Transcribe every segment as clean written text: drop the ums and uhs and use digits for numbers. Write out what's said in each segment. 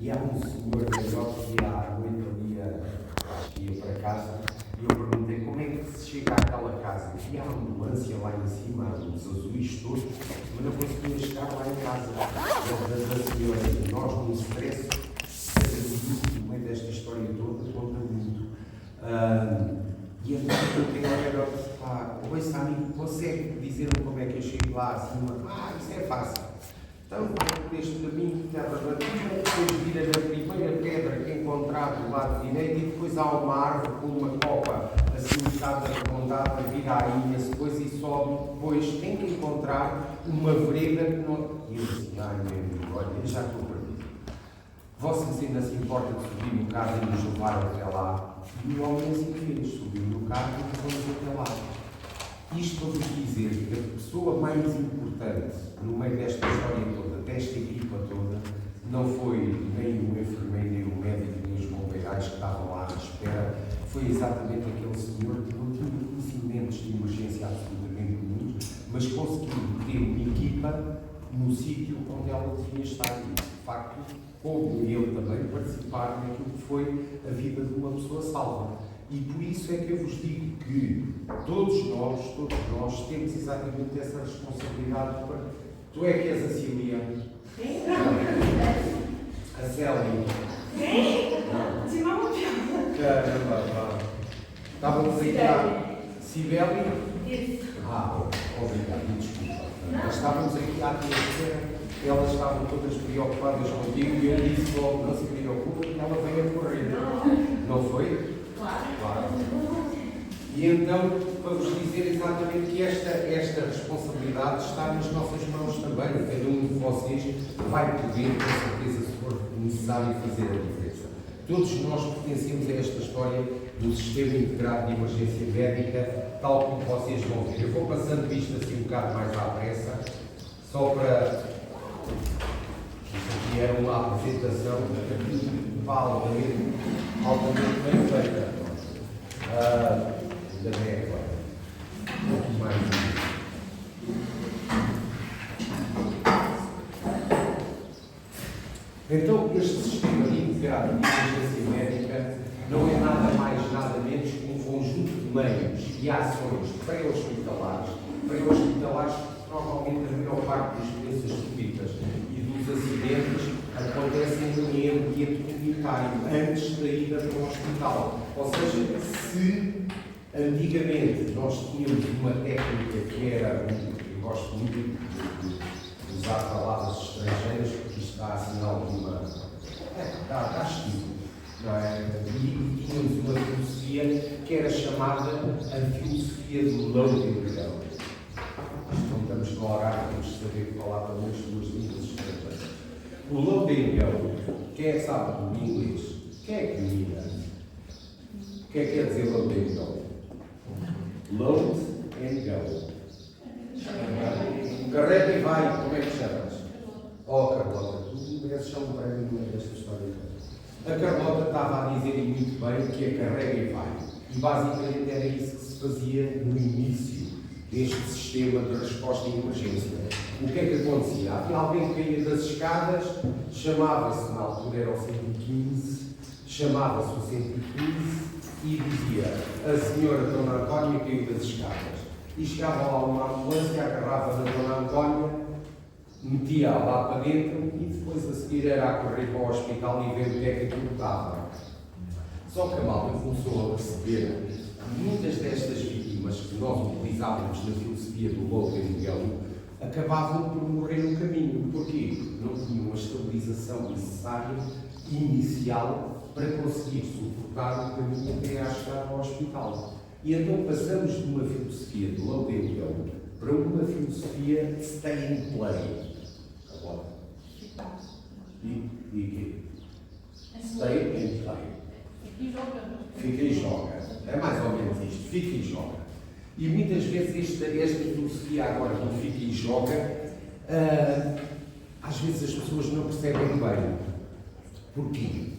E há um senhor velhote que à noite ali ia para casa e eu perguntei como é que se chega àquela casa. E há ambulância lá em cima, os azuis todos, mas não conseguia chegar lá em casa da senhora. E nós, num stress, no meio desta história toda, conta muito. E então eu perguntei ao velhote, pá, ouça a mim, consegue dizer-me como é que eu chego lá acima? Isso é fácil. Então, vai por este caminho, terra batida, depois vira na primeira pedra que encontrar do lado direito e depois há uma árvore com uma copa assim um bocado arredondada, vira aí esse depois e sobe. Depois tem que encontrar uma vereda que não... E eu disse, ai meu amigo, olha, eu já estou perdido. Vocês ainda se importam de subir no carro e nos levar até lá? E o homem assim fez, subiu no carro e fomos até lá. Isto para vos dizer que a pessoa mais importante no meio desta história toda, desta equipa toda, não foi nem o enfermeiro, nem o médico, nem os bombeirais que estavam lá à espera, foi exatamente aquele senhor que não tinha conhecimentos de emergência absolutamente nenhum, mas conseguiu ter uma equipa no sítio onde ela devia estar. E, de facto, coube ele também participar naquilo que foi a vida de uma pessoa salva. E por isso é que eu vos digo que todos nós temos exatamente essa responsabilidade. Tu é que és a Cília? Sim. A Célia? Sim. Não. Simão Caramba, pá. Estávamos aqui à... Cibele? Isso. Obrigado, desculpa. Mas estávamos aqui à terceira. Elas estavam todas preocupadas contigo e eu disse logo, não se preocupe, que ela veio a correr. Não foi? Claro. E então, para vos dizer exatamente que esta responsabilidade está nas nossas mãos também. Cada um de vocês vai poder, com certeza, se for necessário, fazer a diferença. Todos nós pertencemos a esta história do Sistema Integrado de Emergência Médica, tal como vocês vão ver. Eu vou passando isto assim um bocado mais à pressa, só para... Isto aqui é uma apresentação altamente bem feita. Ainda bem agora. Um pouco mais. Então, este sistema integrado de emergência médica não é nada mais, nada menos que um conjunto de meios e ações pré-hospitalares, provavelmente a maior parte das doenças súbitas e dos acidentes acontecem no ambiente comunitário, antes da ida para o hospital. Ou seja, se antigamente nós tínhamos uma técnica que era, eu gosto muito de usar palavras estrangeiras, porque isto dá sinal de uma... dá estilo, não é? E tínhamos uma filosofia que era chamada a filosofia do loading gun. Não estamos no horário, temos de saber falar pelo menos duas línguas estrangeiras. O loading gun, quem é que sabe do inglês? Quem é que domina? O que é que quer dizer loading gun? Load and go. Carrega e vai, como é que chamas? Carlota, tu mereces um prémio no meio desta história. A Carlota estava a dizer muito bem que é carrega e vai. E basicamente era isso que se fazia no início deste sistema de resposta em emergência. O que é que acontecia? Havia alguém que caía das escadas, chamava-se, na altura era o 115, chamava-se o 115 e dizia: a senhora Dona Antónia caiu das escadas. E chegava lá uma ambulância, agarrava na Dona Antónia, metia-a lá para dentro e depois a seguir era a correr para o hospital e ver o que é que aquilo estava. Só que a malta começou a perceber que muitas destas vítimas que nós utilizávamos na filosofia do loading gun acabavam por morrer no caminho. Porquê? Porque não tinham a estabilização necessária inicial para conseguir suportar o caminho até à chegada ao hospital. E então passamos de uma filosofia de loading gun para uma filosofia de stay and play. Agora. E quê? Stay and play. Fica e joga. É mais ou menos isto. Fica e joga. E muitas vezes esta filosofia agora do fica e joga, às vezes as pessoas não percebem bem. Porquê?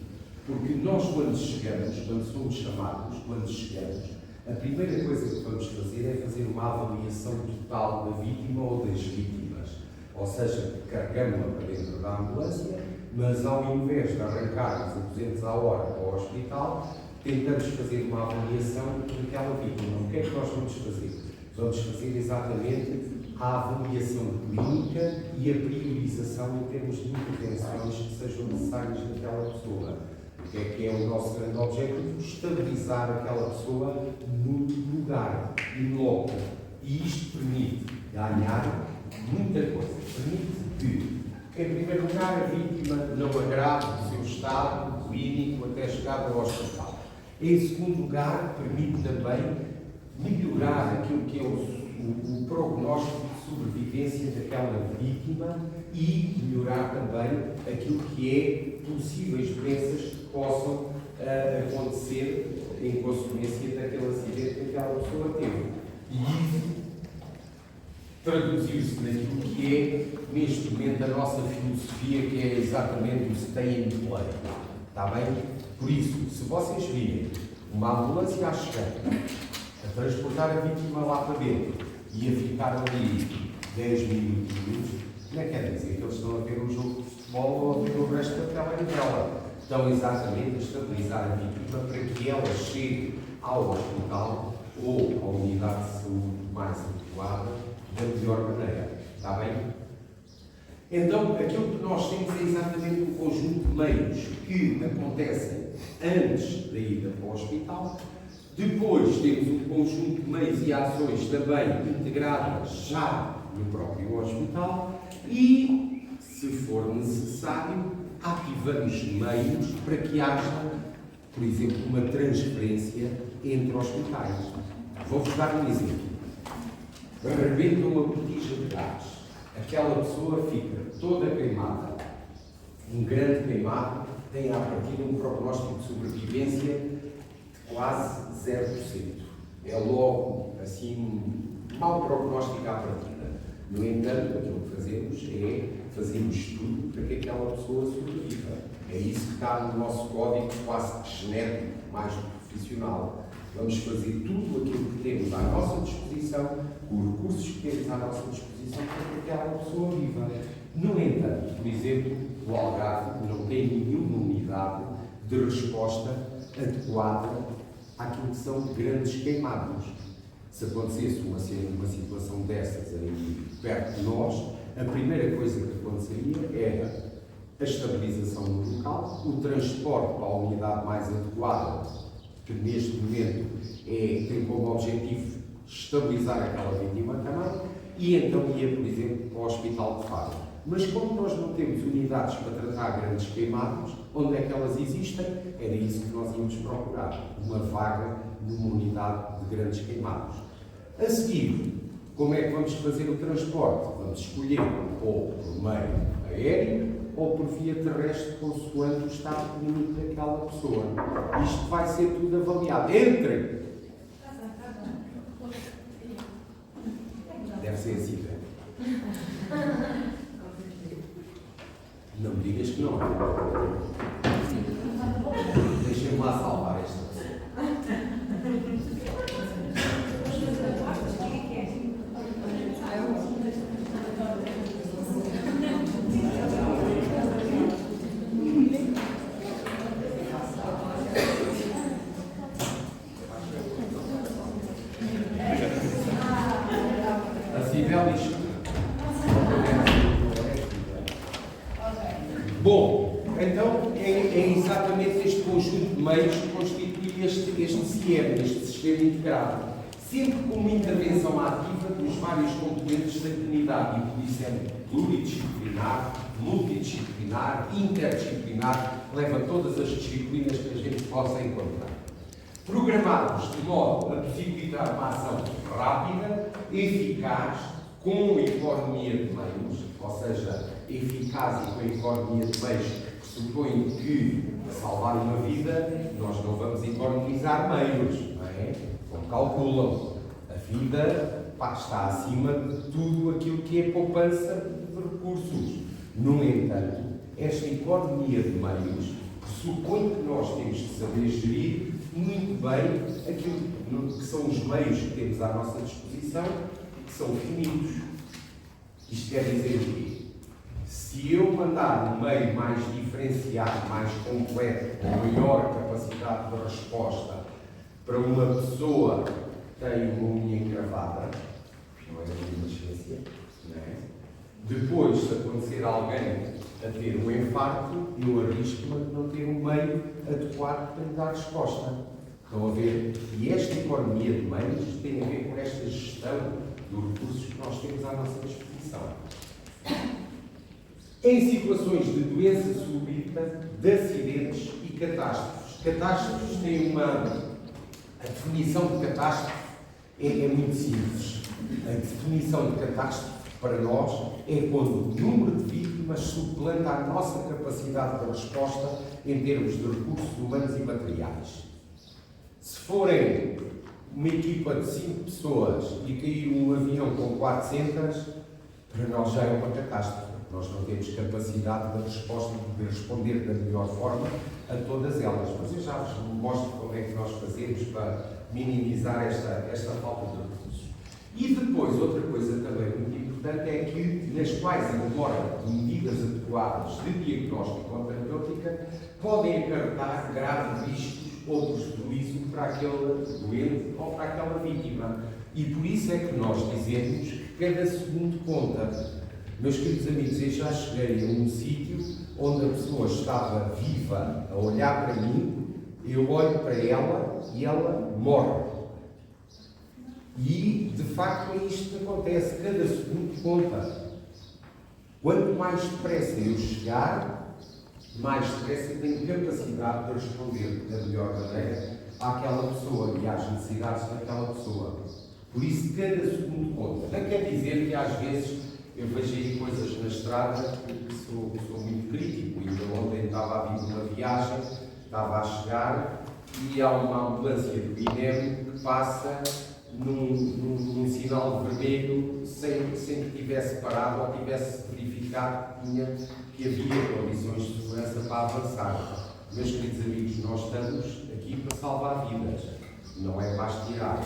Porque nós quando chegamos, quando somos chamados, quando chegamos, a primeira coisa que vamos fazer é fazer uma avaliação total da vítima ou das vítimas. Ou seja, carregamos-a para dentro da ambulância mas ao invés de arrancarmos a 200 a hora para o hospital, tentamos fazer uma avaliação daquela vítima. O que é que nós vamos fazer? Vamos fazer exatamente a avaliação clínica e a priorização em termos de intervenções que sejam necessárias naquela pessoa. O que é o nosso grande objetivo? Estabilizar aquela pessoa no lugar e no local. E isto permite ganhar muita coisa. Permite que, em primeiro lugar, a vítima não agrave o seu estado clínico até chegar ao hospital. Em segundo lugar, permite também melhorar aquilo que é o prognóstico de sobrevivência daquela vítima e melhorar também aquilo que é possíveis doenças que possam acontecer em consequência daquele acidente que aquela pessoa teve. E isso traduziu-se naquilo que é, neste momento, a nossa filosofia, que é exatamente o stay and play. Está bem? Por isso, se vocês virem uma ambulância a chegar, a transportar a vítima lá para dentro e a ficar ali 10 minutos, não é que quer dizer que eles estão a ver um jogo de futebol ou a ver o resto da telenovela. Estão exatamente a estabilizar a vítima para que ela chegue ao hospital ou à unidade de saúde mais adequada da melhor maneira. Está bem? Então, aquilo que nós temos é exatamente um conjunto de meios que acontecem antes da ida para o hospital. Depois temos um conjunto de meios e ações também integradas já no próprio hospital e, se for necessário, ativamos meios para que haja, por exemplo, uma transferência entre hospitais. Vou-vos dar um exemplo. Rebenta uma botija de gás. Aquela pessoa fica toda queimada. Um grande queimado tem à partida um prognóstico de sobrevivência quase 0%. É logo, assim, mau prognóstico à partida. No entanto, aquilo que fazemos tudo para que aquela pessoa sobreviva. É isso que está no nosso código quase genético, mais profissional. Vamos fazer tudo aquilo que temos à nossa disposição, com os recursos que temos à nossa disposição, para que aquela pessoa viva. No entanto, por exemplo, o Algarve não tem nenhuma unidade de resposta adequada àquilo que são grandes queimados. Se acontecesse uma situação dessas aí perto de nós, a primeira coisa que aconteceria era a estabilização no local, o transporte para a unidade mais adequada, que neste momento tem como objetivo estabilizar aquela vítima também, e então ia, por exemplo, para o Hospital de Faro. Mas como nós não temos unidades para tratar grandes queimados, onde é que elas existem? Era isso que nós íamos procurar, uma vaga numa unidade de grandes queimados. A seguir, como é que vamos fazer o transporte? Vamos escolher ou por meio aéreo ou por via terrestre, consoante o estado clínico daquela pessoa. Isto vai ser tudo avaliado. Entrem! Deve ser assim, né? Não me digas que não. Deixem-me lá salvar esta pessoa. A Cibele diz. Bom, então é exatamente este conjunto de meios que constitui este CIEM, este Sistema Integrado, sempre com uma intervenção ativa dos vários componentes da comunidade, e por isso é pluridisciplinar, multidisciplinar, interdisciplinar, leva todas as disciplinas que a gente possa encontrar. Programados de modo a possibilitar uma ação rápida, eficaz, com economia de meios, ou seja, eficaz e com economia de meios, pressupõe que, para salvar uma vida, nós não vamos economizar meios, não é? Como calculam, a vida está acima de tudo aquilo que é poupança de recursos. No entanto, esta economia de meios pressupõe que nós temos de saber gerir muito bem aquilo que são os meios que temos à nossa disposição, que são finitos. Isto quer dizer o quê? Se eu mandar um meio mais diferenciado, mais completo, com maior capacidade de resposta para uma pessoa que tem uma unha encravada, não é uma emergência, não é? Depois, se acontecer alguém a ter um infarto, eu arrisco-me a não ter um meio adequado para lhe dar resposta. Estão a ver? E esta economia de meios tem a ver com esta gestão dos recursos que nós temos à nossa disposição. Em situações de doença súbita, de acidentes e catástrofes. Catástrofes têm uma... A definição de catástrofe é muito simples. A definição de catástrofe para nós é quando o número de vítimas suplanta a nossa capacidade de resposta em termos de recursos humanos e materiais. Se forem uma equipa de 5 pessoas e cair um avião com 400, para nós já é uma catástrofe. Nós não temos capacidade de resposta, de responder da melhor forma a todas elas. Mas eu já vos mostro como é que nós fazemos para minimizar esta falta de recursos. E depois, outra coisa também muito importante é que, nas quais a demora de medidas adequadas de diagnóstico ou terapêutica podem acarretar graves riscos ou prejuízo para aquele doente ou para aquela vítima. E por isso é que nós dizemos que cada segundo conta. Meus queridos amigos, eu já cheguei a um sítio onde a pessoa estava viva a olhar para mim, eu olho para ela e ela morre. E, de facto, é isto que acontece. Cada segundo conta. Quanto mais depressa eu chegar, mais depressa eu tenho capacidade de responder da melhor maneira àquela pessoa e às necessidades daquela pessoa. Por isso, cada segundo conta. Não quer dizer que, às vezes, eu vejo aí coisas na estrada que sou muito crítico. Ainda ontem estava a vir uma viagem, estava a chegar e há uma ambulância do INEM que passa num sinal vermelho sem que tivesse parado ou tivesse verificado que havia condições de segurança para avançar. Meus queridos amigos, nós estamos aqui para salvar vidas, não é para as tirar.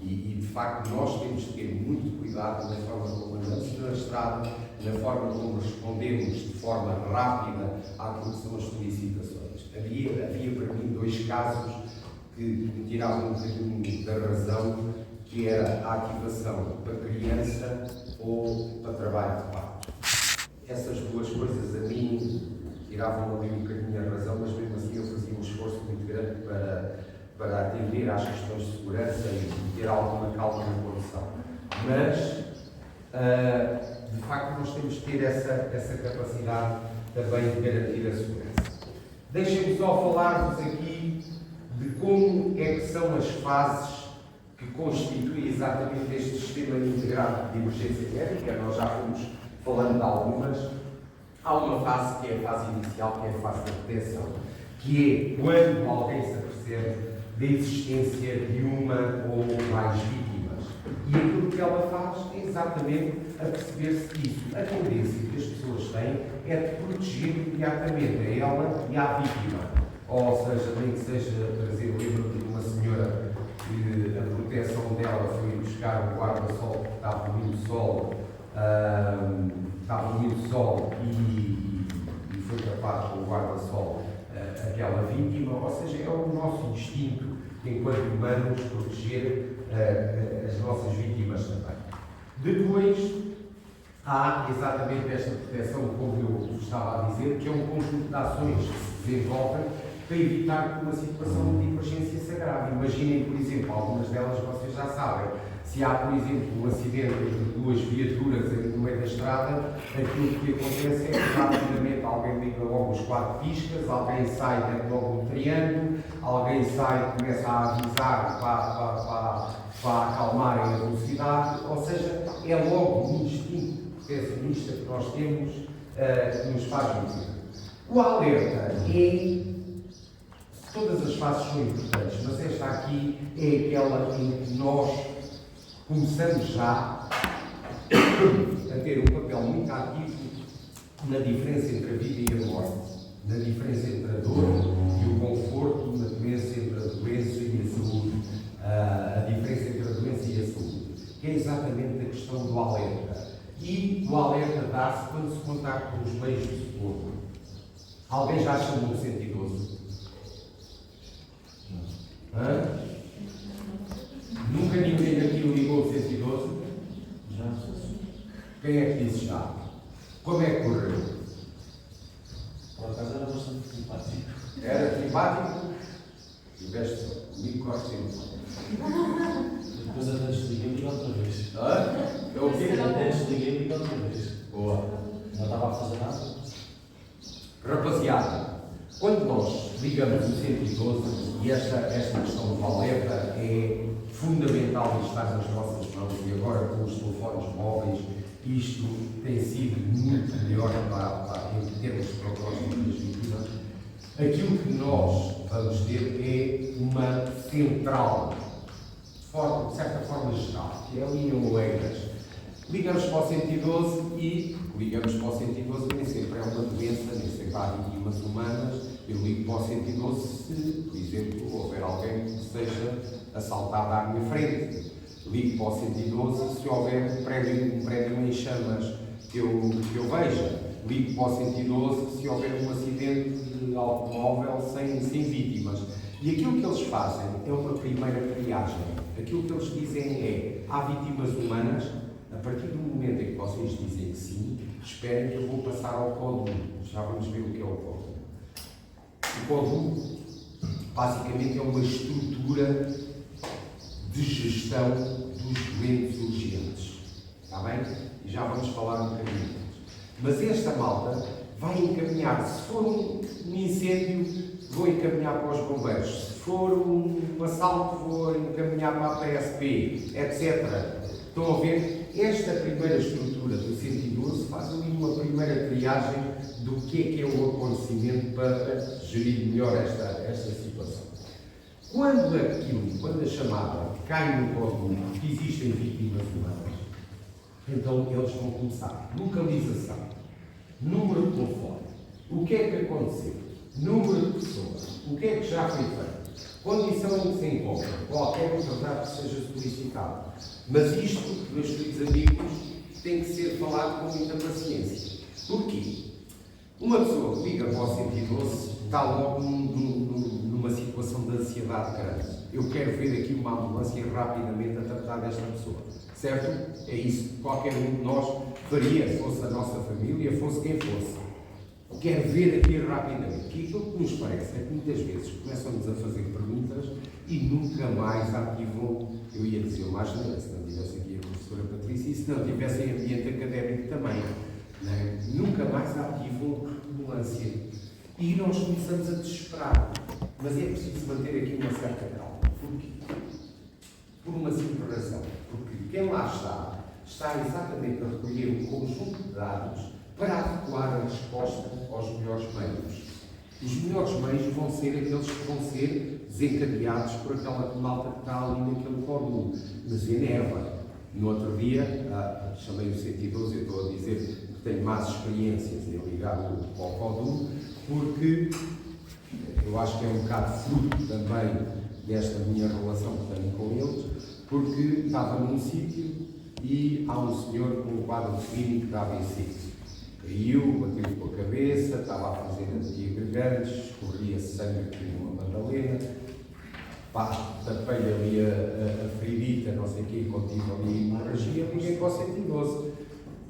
E de facto nós temos de ter muito cuidado na forma como andamos na estrada, na forma como respondemos de forma rápida àquilo que são as solicitações. Havia para mim 2 casos que me tiravam um bocadinho da razão, que era a ativação para criança ou para trabalho de parto. Essas 2 coisas a mim tiravam ali um bocadinho a razão, mas mesmo assim eu fazia um esforço muito grande para atender às questões de segurança e ter alguma calma na condução. Mas, de facto, nós temos que ter essa capacidade também de garantir a segurança. Deixem-me só falar-vos aqui de como é que são as fases que constituem exatamente este sistema integrado de emergência médica. Nós já fomos falando de algumas. Há uma fase que é a fase inicial, que é a fase da proteção, que é quando alguém se apercebe da existência de uma ou mais vítimas. E aquilo que ela faz é exatamente a perceber-se disso. A tendência que as pessoas têm é de proteger imediatamente a ela e à vítima. Ou seja, nem que seja trazer, lembro-me de uma senhora que a proteção dela foi buscar um guarda-sol porque estava muito sol, e foi tapado com o guarda-sol aquela vítima. Ou seja, é o nosso instinto enquanto humanos proteger as nossas vítimas também. Depois há exatamente esta proteção, como eu estava a dizer, que é um conjunto de ações que se desenvolvem para evitar que uma situação de emergência se agrave. Imaginem, por exemplo, algumas delas vocês já sabem. Se há, por exemplo, um acidente entre 2 viaturas no meio da estrada, aquilo que acontece é que rapidamente alguém liga logo os 4 piscas, alguém sai, mete logo um triângulo, alguém sai e começa a avisar para acalmarem a velocidade. Ou seja, é logo um instinto protecionista que nós temos que nos faz viver. O alerta é... Todas as fases são importantes, mas esta aqui é aquela em que nós começamos já a ter um papel muito ativo na diferença entre a vida e a morte, na diferença entre a dor e o conforto, na diferença entre a doença e a saúde, a diferença entre a doença e a saúde, que é exatamente a questão do alerta. E o alerta dá-se quando se trocar por os meios de socorro. Alguém já chamou o 112? Hã? Nunca ninguém aqui ligou o 112? Já. Quem é que disse já? Como é que correu? Por acaso era bastante simpático. Era simpático? Tiveste comigo, gosto sempre. Depois até desliguei e liguei outra vez. Hã? É o quê? Até desliguei e liguei outra vez. Boa. Não estava a fazer nada. Rapaziada, quando nós ligamos o 112, e esta questão do alerta é fundamental de estar nas nossas mãos, e agora com os telefones móveis, isto tem sido muito melhor em termos de prognóstico das vítimas. Aquilo que nós vamos ter é uma central, de certa forma geral, que é a linha Oeiras. Ligamos para o 112 e ligamos para o 112 nem sempre é uma doença, nem sempre há vítimas humanas. Eu ligo para o 112 se, por exemplo, houver alguém que seja assaltado à minha frente. Ligo para o 112 se houver um prédio em chamas que eu veja. Ligo para o 112 se houver um acidente de automóvel sem vítimas. E aquilo que eles fazem é uma primeira triagem. Aquilo que eles dizem é: há vítimas humanas? A partir do momento em que vocês dizem que sim, esperem que eu vou passar ao CODU. Já vamos ver o que é o CODU. O CODU, basicamente, é uma estrutura de gestão dos doentes urgentes. Está bem? E já vamos falar um bocadinho disso. Mas esta malta vai encaminhar, se for um incêndio, vou encaminhar para os bombeiros. Se for um assalto, vou encaminhar para a PSP, etc. Estão a ver? Esta primeira estrutura do 112 faz ali uma primeira triagem do que é o acontecimento para gerir melhor esta situação. Quando a chamada cai no código que existem vítimas humanas, então eles vão começar. Localização, número de telefone, o que é que aconteceu, número de pessoas, o que é que já foi feito, condição em que se encontra, qualquer outro dado que seja solicitado. Mas isto, meus queridos amigos, tem que ser falado com muita paciência. Porquê? Uma pessoa que liga para o 112 está logo numa situação de ansiedade grande. Eu quero ver aqui uma ambulância rapidamente a tratar desta pessoa. Certo? É isso que qualquer um de nós faria, fosse a nossa família, fosse quem fosse. Quero ver aqui rapidamente. Que aquilo que nos parece é que muitas vezes começam-nos a fazer perguntas e nunca mais ativam, eu ia dizer o mais generoso, se não tivesse aqui a professora Patrícia, e se não tivesse em ambiente académico também, não é? Nunca mais ativam a ambulância. E nós começamos a desesperar. Mas é preciso manter aqui uma certa calma. Porquê? Por uma simples razão. Porque quem lá está exatamente a recolher um conjunto de dados para adequar a resposta aos melhores meios. Os melhores meios vão ser aqueles que vão ser desencadeados por aquela malta que está ali naquele código. Mas enerva. No outro dia, chamei o 112, eu estou a dizer que tenho más experiências em ligar ao código, porque eu acho que é um bocado fruto também desta minha relação que tenho com eles, porque estava num sítio e há um senhor com um quadro clínico de ABC. Caiu, bateu com a cabeça, estava a fazer antiagregantes, escorria sangue aqui numa bandalena, tapei ali a feridita, não sei o quê, contive ali hemorragia, liguei para o 112.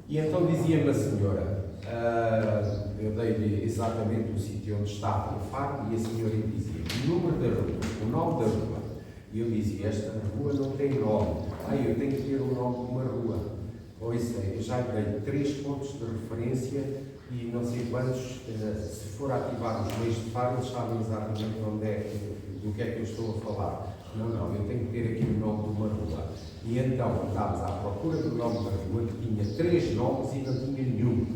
E então dizia-me a senhora, eu dei-lhe exatamente o sítio onde estava o fato, e a senhora dizia o número da rua, o nome da rua. E eu dizia: esta rua não tem nome. Eu tenho que ter o nome de uma rua. Pois é, eu já dei 3 pontos de referência e não sei quantos, se for ativar os meios de faro, eles sabem exatamente do que é que eu estou a falar. Não, eu tenho que ter aqui o nome de uma rua. E então andámos à procura do nome da rua, que tinha 3 nomes e não tinha nenhum.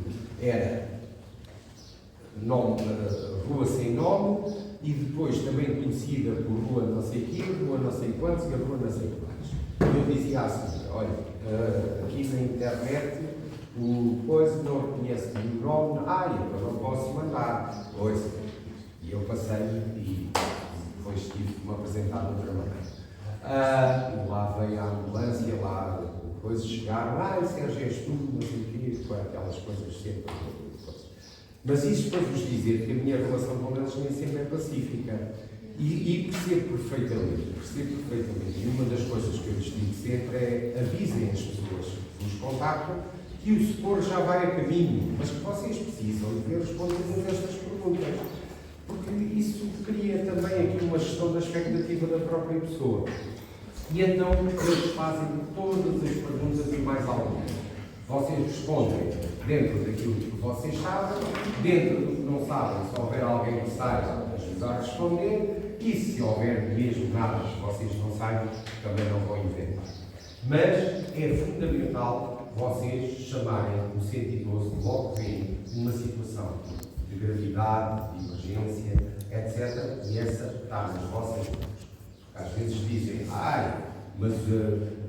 Era nome, rua sem nome, e depois também conhecida por rua não sei quê, rua não sei quantos e a rua não sei quantos. E eu dizia assim: olha, aqui na internet o coisa não reconhece nenhum nome, eu não posso mandar. Pois, e eu passei e depois tive que me apresentar de outra maneira. E lá veio a ambulância, lá depois chegaram, Sérgio, és tu, não sei o quê, aquelas coisas sempre. Mas isto para vos dizer que a minha relação com eles nem sempre é pacífica. E percebo perfeitamente. E uma das coisas que eu lhes digo sempre é avisem as pessoas que vos contactam que o socorro já vai a caminho, mas que vocês precisam de responder a estas perguntas. Porque isso cria também aqui uma gestão da expectativa da própria pessoa. E então eles fazem todas as perguntas e mais algumas. Vocês respondem dentro daquilo que vocês sabem, dentro do que não sabem, se houver alguém que saiba, ajudar a responder, e se houver mesmo nada que vocês não saibam, também não vão inventar. Mas é fundamental vocês chamarem o 112 logo que vem uma situação de gravidade, de emergência, etc. E essa está nas vossas mãos. Às vezes dizem, mas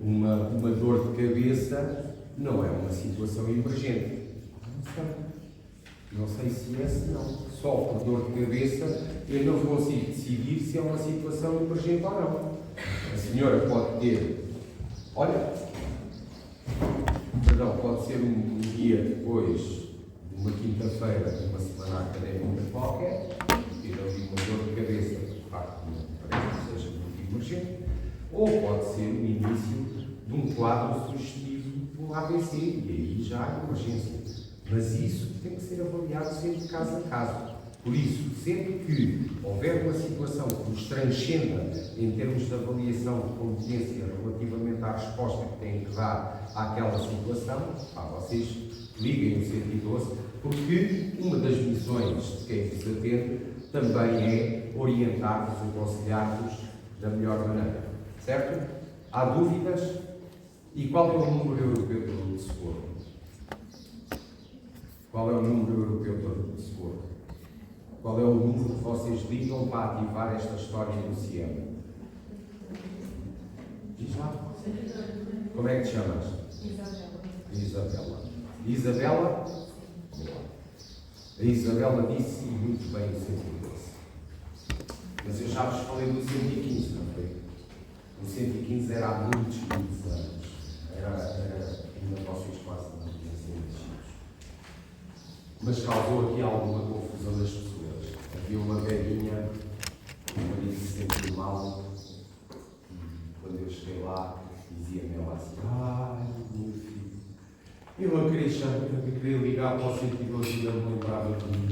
uma dor de cabeça não é uma situação emergente. Não sei se é, se não. Só por dor de cabeça eu não consigo decidir se é uma situação emergente ou não. A senhora pode ter, pode ser um dia depois de uma quinta-feira, de uma semana académica qualquer, ter ali uma dor de cabeça, de facto, não parece que seja muito emergente, ou pode ser o início de um quadro sugestivo do AVC, e aí já há emergência. Mas isso tem que ser avaliado sempre caso a caso. Por isso, sempre que houver uma situação que nos transcenda em termos de avaliação de competência relativamente à resposta que têm que dar àquela situação, vocês liguem o 112, porque uma das missões de quem vos atende também é orientar-vos, aconselhar-vos da melhor maneira. Certo? Há dúvidas? E qual é o número europeu de socorro? Qual é o número europeu de socorro? Qual é o número que vocês ligam para ativar esta história do CIEM? Diz lá. Como é que te chamas? Isabela. Isabela? A Isabela disse muito bem o 112. Mas eu já vos falei do 115, não foi? O 115 era há muitos anos. Ainda vocês quase não tinham sido mexidos. Mas causou aqui alguma confusão das pessoas. Havia uma velhinha, o marido se sentiu mal, e quando eu cheguei lá, dizia-me ela assim, meu filho, eu queria ligar para o 112 e não me lembrava de mim.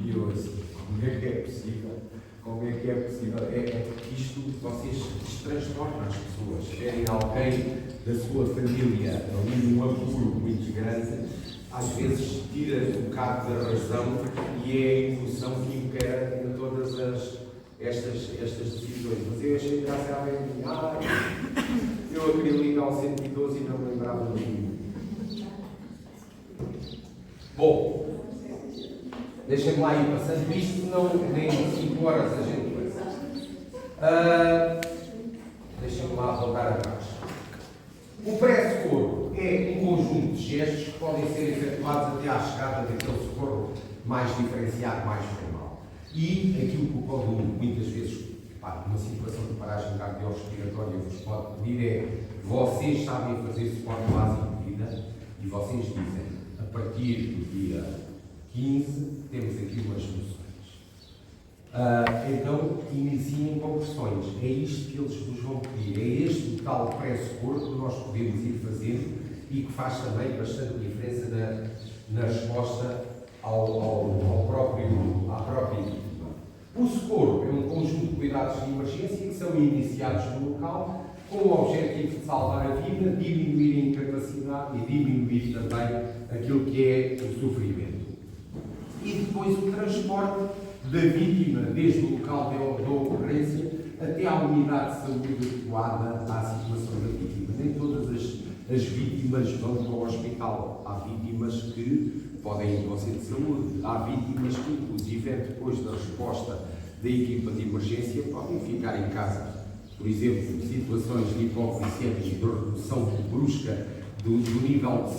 E eu assim, como é que é possível? Como é que é possível? É porque isto, vocês transtornam as pessoas. Verem alguém da sua família ali num apuro muito grande, às vezes tira um bocado da razão e é a emoção que impera em todas estas decisões. Mas eu achei graça a ver, eu queria ligar ao 112 e não me lembrava de mim. Bom, deixem-me lá ir passando isto, nem 5 horas a gente vai. Deixem-me lá voltar atrás. O pré-socorro é um conjunto de gestos que podem ser efetuados até à chegada daquele socorro mais diferenciado, mais formal. E aquilo que o CODU muitas vezes, numa situação de paragem cardiorrespiratória, vos pode pedir é: vocês sabem fazer suporte básico de vida? E vocês dizem, a partir do dia 15, temos aqui umas noções. Então, iniciem compressões. É isto que eles vos vão pedir. É este o tal pré-socorro que nós podemos ir fazendo e que faz também bastante diferença na resposta à própria vítima. O socorro é um conjunto de cuidados de emergência que são iniciados no local com o objetivo de salvar a vida, diminuir a incapacidade e diminuir também aquilo que é o sofrimento. E depois o transporte da vítima desde o local da ocorrência até à unidade de saúde adequada à situação da vítima. Nem todas as vítimas vão para o hospital. Há vítimas que podem ir ao centro de saúde. Há vítimas que, inclusive, depois da resposta da equipa de emergência, podem ficar em casa. Por exemplo, situações de hipoglicemia e de redução brusca do nível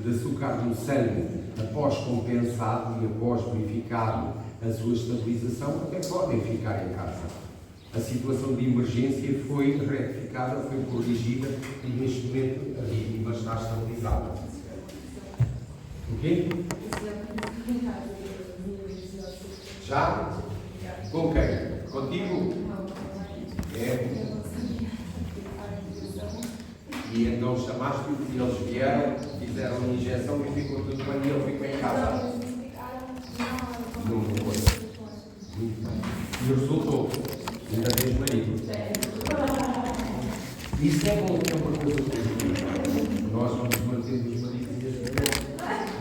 de açúcar no sangue após compensado e após verificado a sua estabilização, até podem ficar em casa. A situação de emergência foi retificada, foi corrigida e neste momento a vítima está estabilizada. Ok? Já? Com quem? Contigo? É. E então chamaste-o e eles vieram, fizeram a injeção e ficou tudo bem e ele ficou em casa. Não foi. Muito bem. E resultou. Ainda tens marido. Isso é bom, é uma coisa positiva. Nós vamos manter os maridos e as mulheres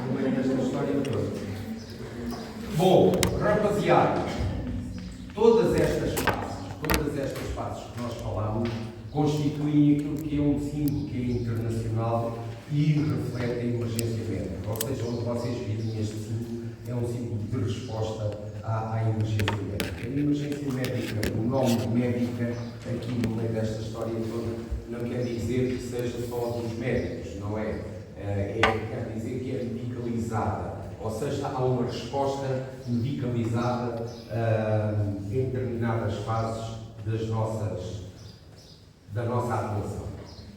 no meio desta história toda. Bom, rapaziada, todas estas fases que nós falámos constituem aquilo que é um símbolo que é internacional e reflete a emergência médica. Ou seja, onde vocês virem este símbolo, é um símbolo de resposta à emergência médica. A emergência médica, o nome médica, aqui no meio desta história toda, não quer dizer que seja só dos médicos, não é? Quer dizer que é medicalizada. Ou seja, há uma resposta medicalizada em determinadas fases da nossa atuação.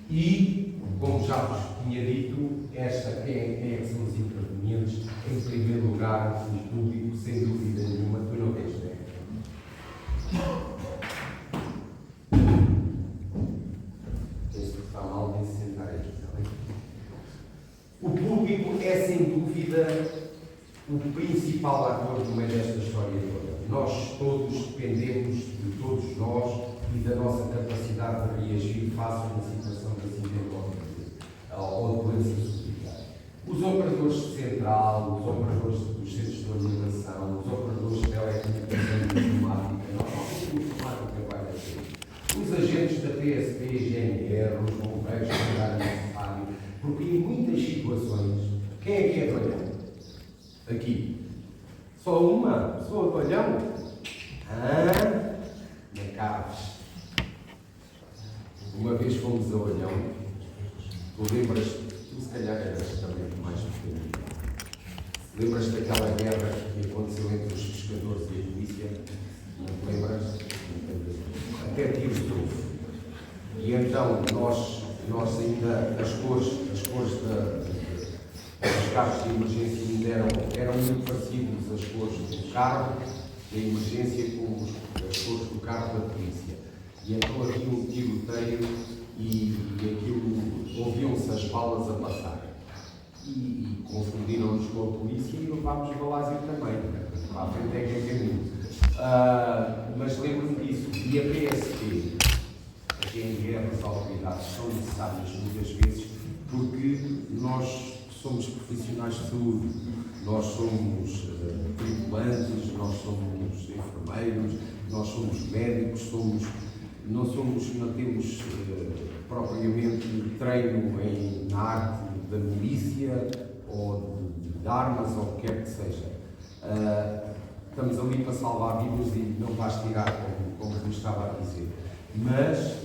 E, como já vos tinha dito, quem é que são os intervenientes? Em primeiro lugar, o público, sem dúvida nenhuma. Tu não tens ideia. Este que está mal de se sentar aqui, está bem? O público é, sem dúvida, o principal ator no meio desta história toda. Nós todos dependemos de todos nós e da nossa capacidade de reagir face a uma situação de acidente ou de doença subsidiária. Os operadores de central, os operadores dos centros de animação, os operadores de telecomunicação informática, normalmente a informática vai nascer. Os agentes da PSP, GNR, os bombeiros que andaram necessário, porque em muitas situações, quem é que é falhão? Aqui. Só uma pessoa falhão? Na Caves. Uma vez fomos a Olhão, tu lembras-te, tu se calhar eras também mais pequenino. Lembras-te daquela guerra que aconteceu entre os pescadores e a polícia? Não te lembras? Até tiros de trufo. E então nós ainda, as cores dos carros de emergência ainda eram muito parecidas as cores do carro da emergência com as cores do carro da polícia. E então havia um tiroteio e aquilo, ouviam-se as balas a passar. E confundiram-nos com a polícia e levámos balásio também. Para a frente é que é caminho. Mas lembro-me disso. E a PSP, a GNR, as autoridades são necessárias muitas vezes porque nós somos profissionais de saúde, nós somos tripulantes, nós somos enfermeiros, nós somos médicos, não temos propriamente treino na arte da milícia ou de armas ou o que quer que seja. Estamos ali para salvar vidas e não vais tirar, como eu estava a dizer. Mas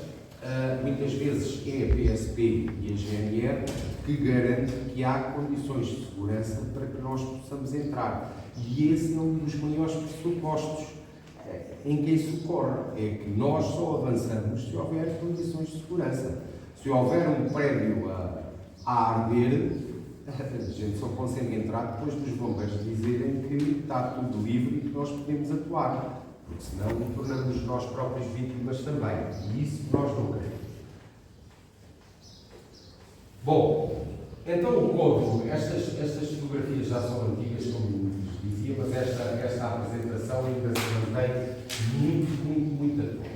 muitas vezes é a PSP e a GNR que garante que há condições de segurança para que nós possamos entrar. E esse é um dos maiores pressupostos em quem socorre. É que nós só avançamos se houver condições de segurança. Se houver um prédio a arder, a gente só consegue entrar depois dos bombeiros dizerem que está tudo livre e que nós podemos atuar. Porque senão tornamos nós próprios vítimas também. E isso nós não queremos. Bom, então o código, estas fotografias já são antigas, como vos dizia, mas esta apresentação ainda se mantém muito atual.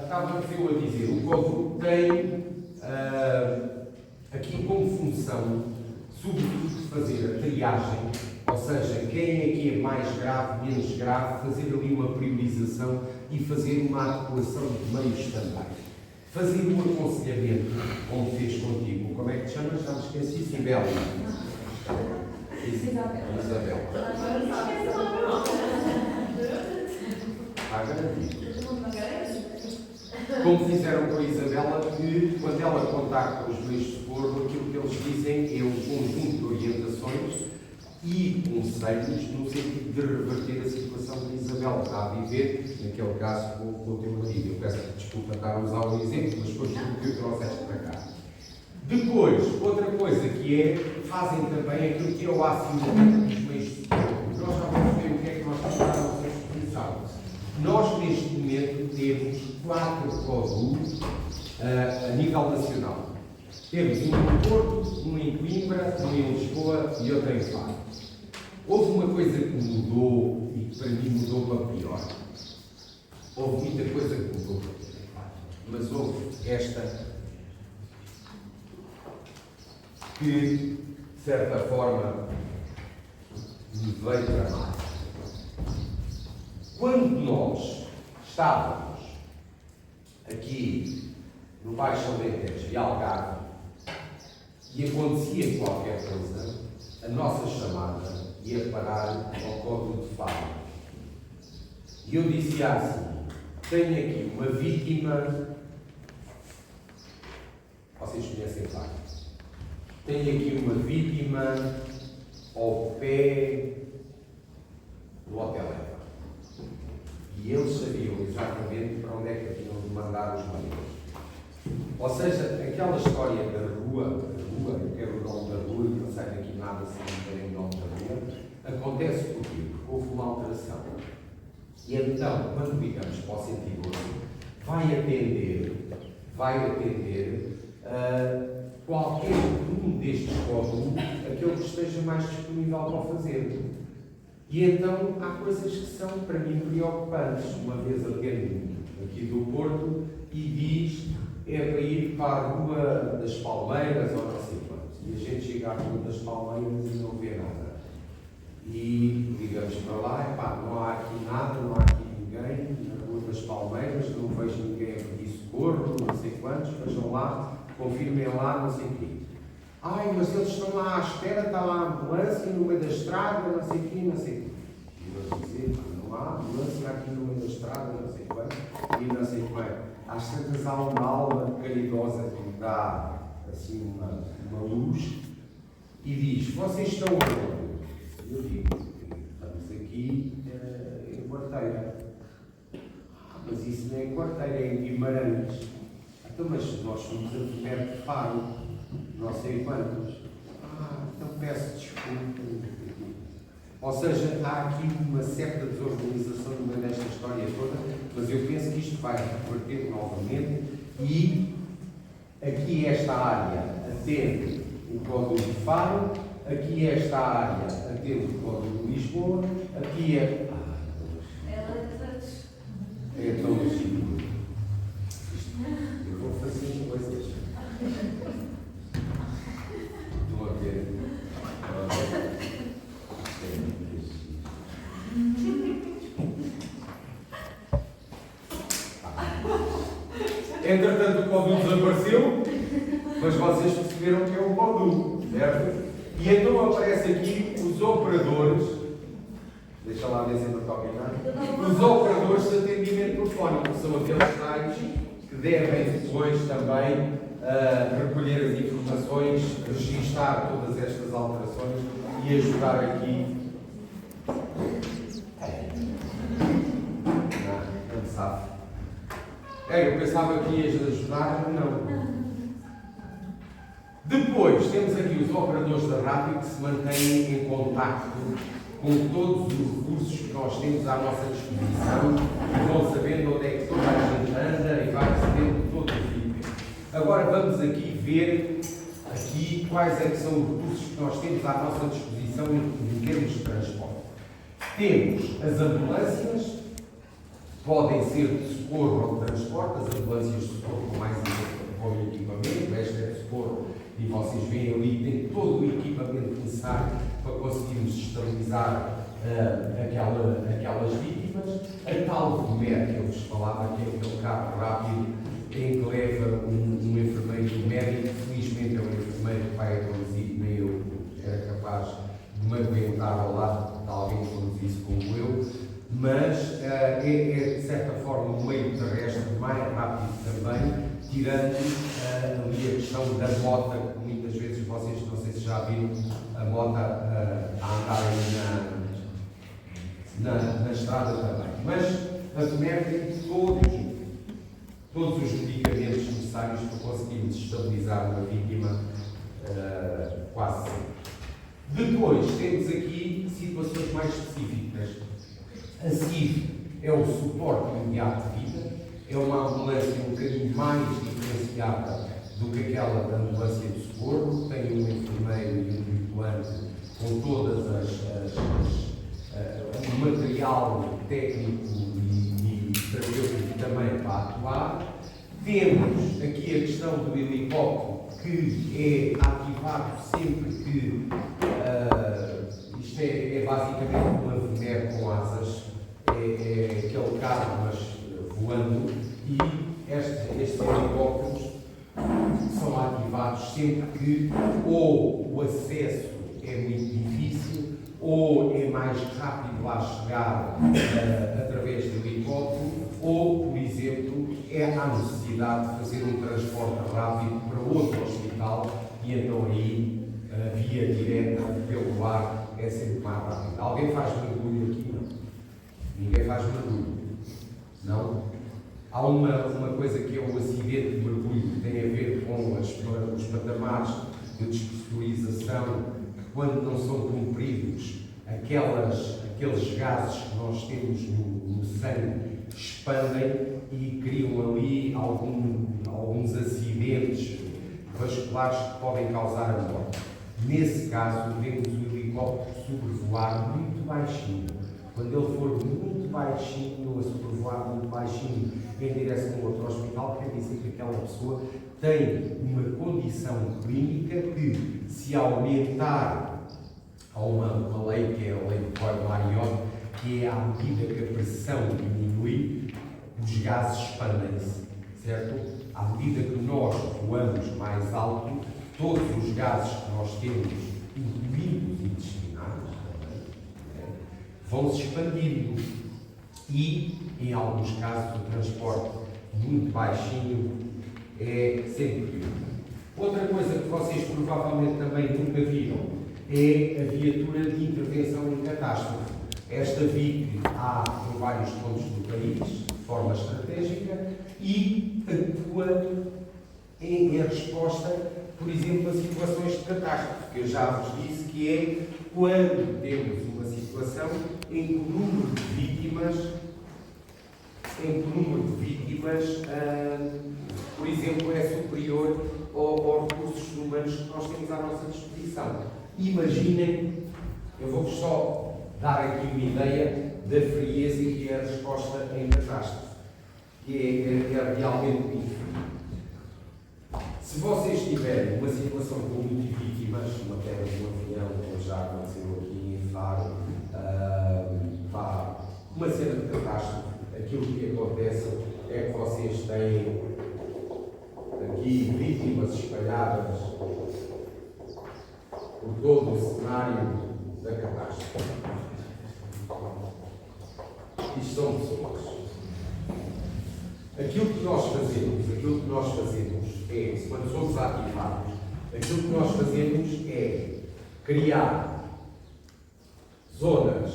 Estava eu a dizer, o código tem aqui como função, sobretudo, fazer a triagem, ou seja, quem é que é mais grave, menos grave, fazer ali uma priorização e fazer uma atuação de meios também. Fazer um aconselhamento, como fez contigo. Como é que te chamas? Já me esqueci. Isabel. Isabel. Está garantido. Como fizeram com a Isabela, que quando ela contacta os meios de socorro, aquilo que eles dizem é um conjunto de orientações e conselhos no sentido de reverter a situação que a Isabel está a viver, naquele caso com o teu marido. Eu peço desculpa estar a usar o exemplo, mas foi tudo que eu trouxeste para cá. Depois, outra coisa que é, fazem também aquilo que é o acionamento dos meios de socorro. Nós já vamos ver o que é que nós temos à nossa disposição. Nós, neste momento, temos 4 CODU a nível nacional. Temos um em Porto, um em Coimbra, um em Lisboa e outro em Faro. Houve uma coisa que mudou e que para mim mudou para pior. Houve muita coisa que mudou para pior. Mas houve esta que, de certa forma, me veio para mais. Quando nós estávamos aqui no Baixo Alentejo e Algarve e acontecia qualquer coisa, a nossa chamada ia parar ao Código de Faro. E eu dizia assim: tenho aqui uma vítima. Vocês conhecem Faro? Tenho aqui uma vítima ao pé do Hotel Eva. E eles sabiam exatamente para onde é que tinham de mandar os meios. Ou seja, aquela história da rua, eu quero o nome da rua, não sai daqui nada se não terem o nome da rua, acontece porquê? Porque houve uma alteração. E então, quando ligamos para o 112, vai atender qualquer um destes códigos, aquele que esteja mais disponível para o fazer. E então há coisas que são para mim preocupantes. Uma vez alguém aqui do Porto e diz é para ir para a Rua das Palmeiras ou não sei quantos. E a gente chega à Rua das Palmeiras e não vê nada. E ligamos para lá, epá, não há aqui nada, não há aqui ninguém, na Rua das Palmeiras, não vejo ninguém a pedir socorro, não sei quantos, vejam lá, confirmem lá, não sei o quê. Ai, mas eles estão lá à espera, está lá a ambulância no meio da estrada, não sei o quê, não sei o quê. E nós dizemos, não há ambulância aqui no meio da estrada, não sei quanto, e não sei como é. Às tantas há uma alma caridosa que me dá assim uma luz e diz, vocês estão onde? Eu digo, estamos aqui em Quarteira. Mas isso não é em Quarteira, é em Guimarães. Então, mas nós somos a perto de Faro, não sei quantos. Então peço desculpa. Ou seja, há aqui uma certa desorganização no meio desta história toda, mas eu penso que isto vai reverter novamente e aqui esta área atende o Código de Faro, aqui esta área atende o Código de Lisboa, aqui é... É tão legítimo. Eu vou fazer coisas. Estou a ver. Entretanto, o Código desapareceu, mas vocês perceberam que é o Código, certo? E então aparece aqui os operadores. Deixa lá ver se não toca em nada. Os operadores de atendimento telefónico são aqueles tais que devem depois também recolher as informações, registar todas estas alterações e ajudar aqui. Não sabe. Eu pensava que ias ajudar, não. Depois temos aqui os operadores da rádio que se mantêm em contacto com todos os recursos que nós temos à nossa disposição e vão sabendo onde é que toda a gente anda e vai sabendo todo o vídeo. Agora vamos aqui ver quais é que são os recursos que nós temos à nossa disposição em termos de transporte. Temos as ambulâncias, podem ser de socorro ou de transporte, as ambulâncias de socorro com mais equipamento, esta é de socorro e vocês veem ali, tem todo o equipamento necessário para conseguirmos esterilizar aquelas vítimas. A tal VMER que eu vos falava, que é aquele carro rápido em que leva um enfermeiro médico, felizmente é um enfermeiro que vai a conduzir, nem eu era capaz de me aguentar ao lado de alguém que conduzisse como eu, mas é de certa forma um meio terrestre mais rápido também, tirando ali a questão da moto, que muitas vezes vocês não sei se já viram a moto a estarem na estrada também. Mas a FUNER tem todos os medicamentos necessários para conseguirmos estabilizar uma vítima quase sempre. Depois temos aqui situações mais específicas. A SIV é o suporte imediato de vida, é uma ambulância um bocadinho mais diferenciada do que aquela da ambulância de socorro, tem um enfermeiro e um tripulante com todas o material técnico e terapêutico também para atuar. Temos aqui a questão do helicóptero, que é ativado sempre que isto é basicamente uma VNER com asas, é aquele carro, mas voando, e estes helicópteros são ativados sempre que ou o acesso é muito difícil, ou é mais rápido lá chegar através do helicóptero, ou, por exemplo, há necessidade de fazer um transporte rápido para outro hospital, e então aí a via direta pelo ar é sempre mais rápida. Alguém faz mergulho aqui? Não. Ninguém faz mergulho. Não? Há uma coisa que é o acidente de mergulho, que tem a ver com os patamares de despressurização, que quando não são cumpridos, aqueles gases que nós temos no sangue expandem e criam ali alguns acidentes vasculares que podem causar a morte. Nesse caso, vemos o helicóptero sobrevoar muito baixinho. Quando ele for muito baixinho, a sobrevoar muito baixinho em direção a outro hospital, quer dizer que aquela pessoa tem uma condição clínica que, se aumentar, há uma lei que é a lei de Boyle-Mariotte, que é à medida que a pressão diminui, os gases expandem-se, certo? À medida que nós voamos mais alto, todos os gases que nós temos, incluindo os intestinais, vão se expandindo. E, em alguns casos, o transporte muito baixinho é sempre pior. Outra coisa que vocês provavelmente também nunca viram é a viatura de intervenção em catástrofe. Esta VIC há em vários pontos do país, de forma estratégica, e atua em resposta, por exemplo, a situações de catástrofe, que eu já vos disse que é quando temos uma situação em que o número de vítimas, por exemplo, é superior aos recursos humanos que nós temos à nossa disposição. Imaginem, eu vou-vos só dar aqui uma ideia da frieza que é a resposta em catástrofe, que é realmente muito fria. Se vocês tiverem uma situação com muitas vítimas, uma queda de um avião, como já aconteceu aqui em Faro, uma cena de catástrofe, aquilo que acontece é que vocês têm aqui vítimas espalhadas por todo o cenário da catástrofe. Isto são pessoas. Aquilo que nós fazemos é, quando somos ativados, aquilo que nós fazemos é criar zonas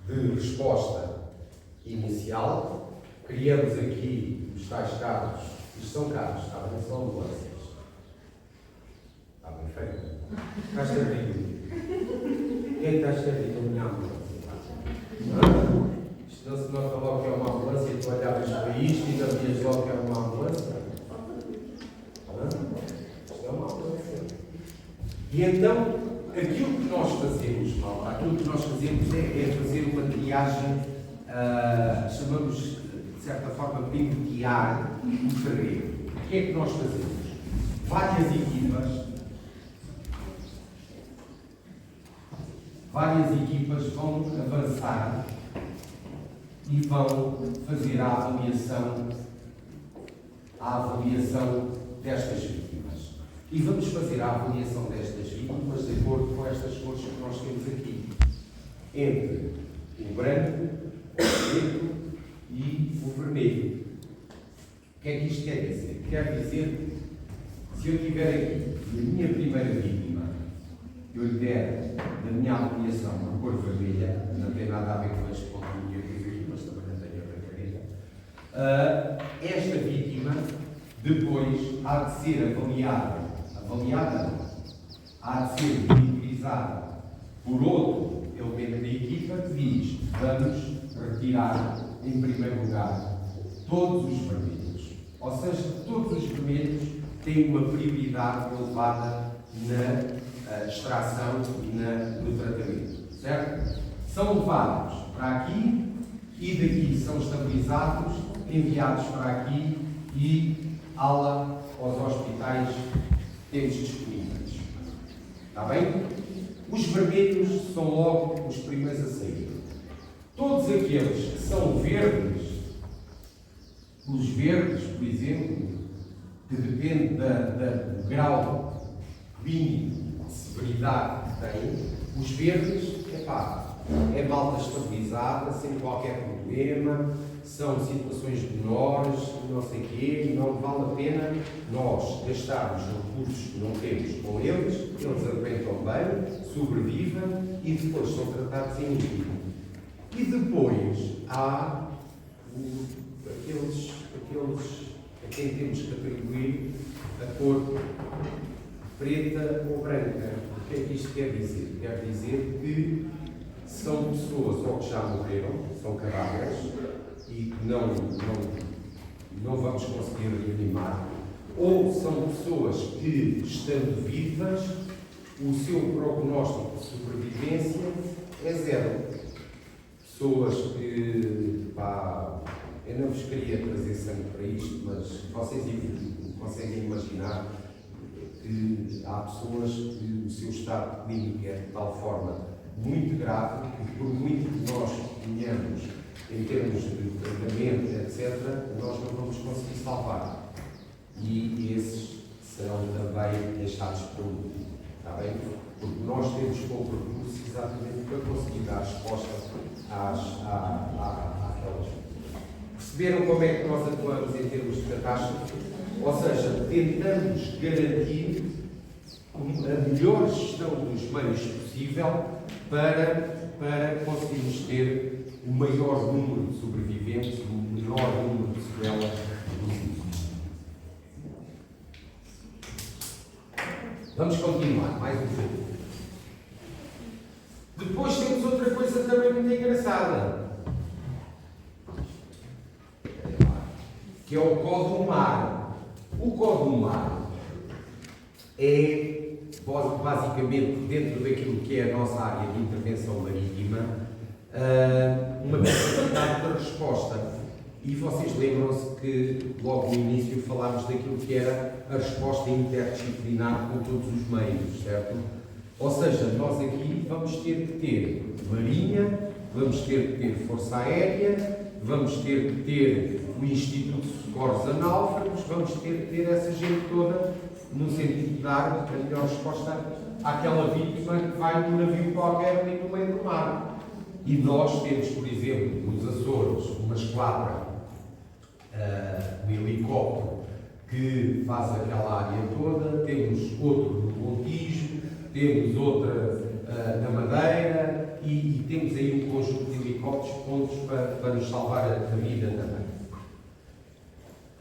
de resposta inicial. Criamos aqui os tais carros. Isto são carros, está bem? São ambulâncias. Está bem feito? Estás servido? Quem está servido? A minha ambulância. Isto não se nota logo que é uma ambulância, tu olhavas para isto e não vias logo que é uma ambulância. Isto é uma ambulância. E então, aquilo que nós fazemos, é fazer uma triagem, chamamos, de certa forma, de pivotear o terreno. O que é que nós fazemos? Várias equipas vão avançar e vão fazer a avaliação destas vítimas. E vamos fazer a avaliação destas vítimas de acordo com estas cores que nós temos aqui. Entre o branco, o preto e o vermelho. O que é que isto quer dizer? Quer dizer que se eu tiver aqui a minha primeira vítima eu lhe der da minha avaliação uma cor vermelha, não tem nada a ver com este ponto que eu fiz aqui, mas também não tenho a brancaria, esta vítima depois há de ser avaliada não, há de ser monitorizada por outro elemento da equipa que diz: vamos retirar em primeiro lugar todos os vermelhos. Ou seja, todos os vermelhos têm uma prioridade elevada na extração e no tratamento, certo? São levados para aqui e daqui são estabilizados, enviados para aqui e ala aos hospitais temos disponíveis. Está bem? Os vermelhos são logo os primeiros a sair. Todos aqueles que são verdes, os verdes, por exemplo, que depende do grau clínico de severidade que tem, os verdes, é malta estabilizada, sem qualquer problema, são situações menores, não sei o quê, não vale a pena nós gastarmos recursos que não temos com eles aguentam bem, sobrevivem e depois são tratados em equipe. E depois há aqueles a quem temos que atribuir a cor preta ou branca. O que é que isto quer dizer? Quer dizer que são pessoas ou que já morreram, são cadáveres, e que não vamos conseguir reanimar, ou são pessoas que, estando vivas, o seu prognóstico de sobrevivência é zero. Pessoas que, eu não vos queria trazer sangue para isto, mas vocês conseguem imaginar que há pessoas que o seu estado clínico é de tal forma muito grave que, por muito que nós tenhamos em termos de tratamento, etc., nós não vamos conseguir salvar. E esses serão também deixados por último. Está bem? Porque nós temos pouco recurso exatamente para conseguir dar resposta àquelas. Perceberam como é que nós atuamos em termos de catástrofe? Ou seja, tentamos garantir a melhor gestão dos meios possível para conseguirmos ter o maior número de sobreviventes, o menor número de sequelas possível. Vamos continuar, mais um pouco. Depois temos outra coisa também muito engraçada, que é o Código Mar. O Código Mar é, basicamente, dentro daquilo que é a nossa área de intervenção marítima, uma capacidade de resposta. E vocês lembram-se que logo no início falámos daquilo que era a resposta interdisciplinar com todos os meios, certo? Ou seja, nós aqui vamos ter que ter Marinha, vamos ter que ter Força Aérea, vamos ter que ter o Instituto de Socorros a Náufragos, vamos ter que ter essa gente toda no sentido de dar a melhor resposta àquela vítima que vai num navio qualquer ali no meio do mar. E nós temos, por exemplo, nos Açores, uma esquadra, um helicóptero que faz aquela área toda, temos outro no Montijo, temos outra na Madeira e temos aí um conjunto de helicópteros prontos para nos salvar a vida também.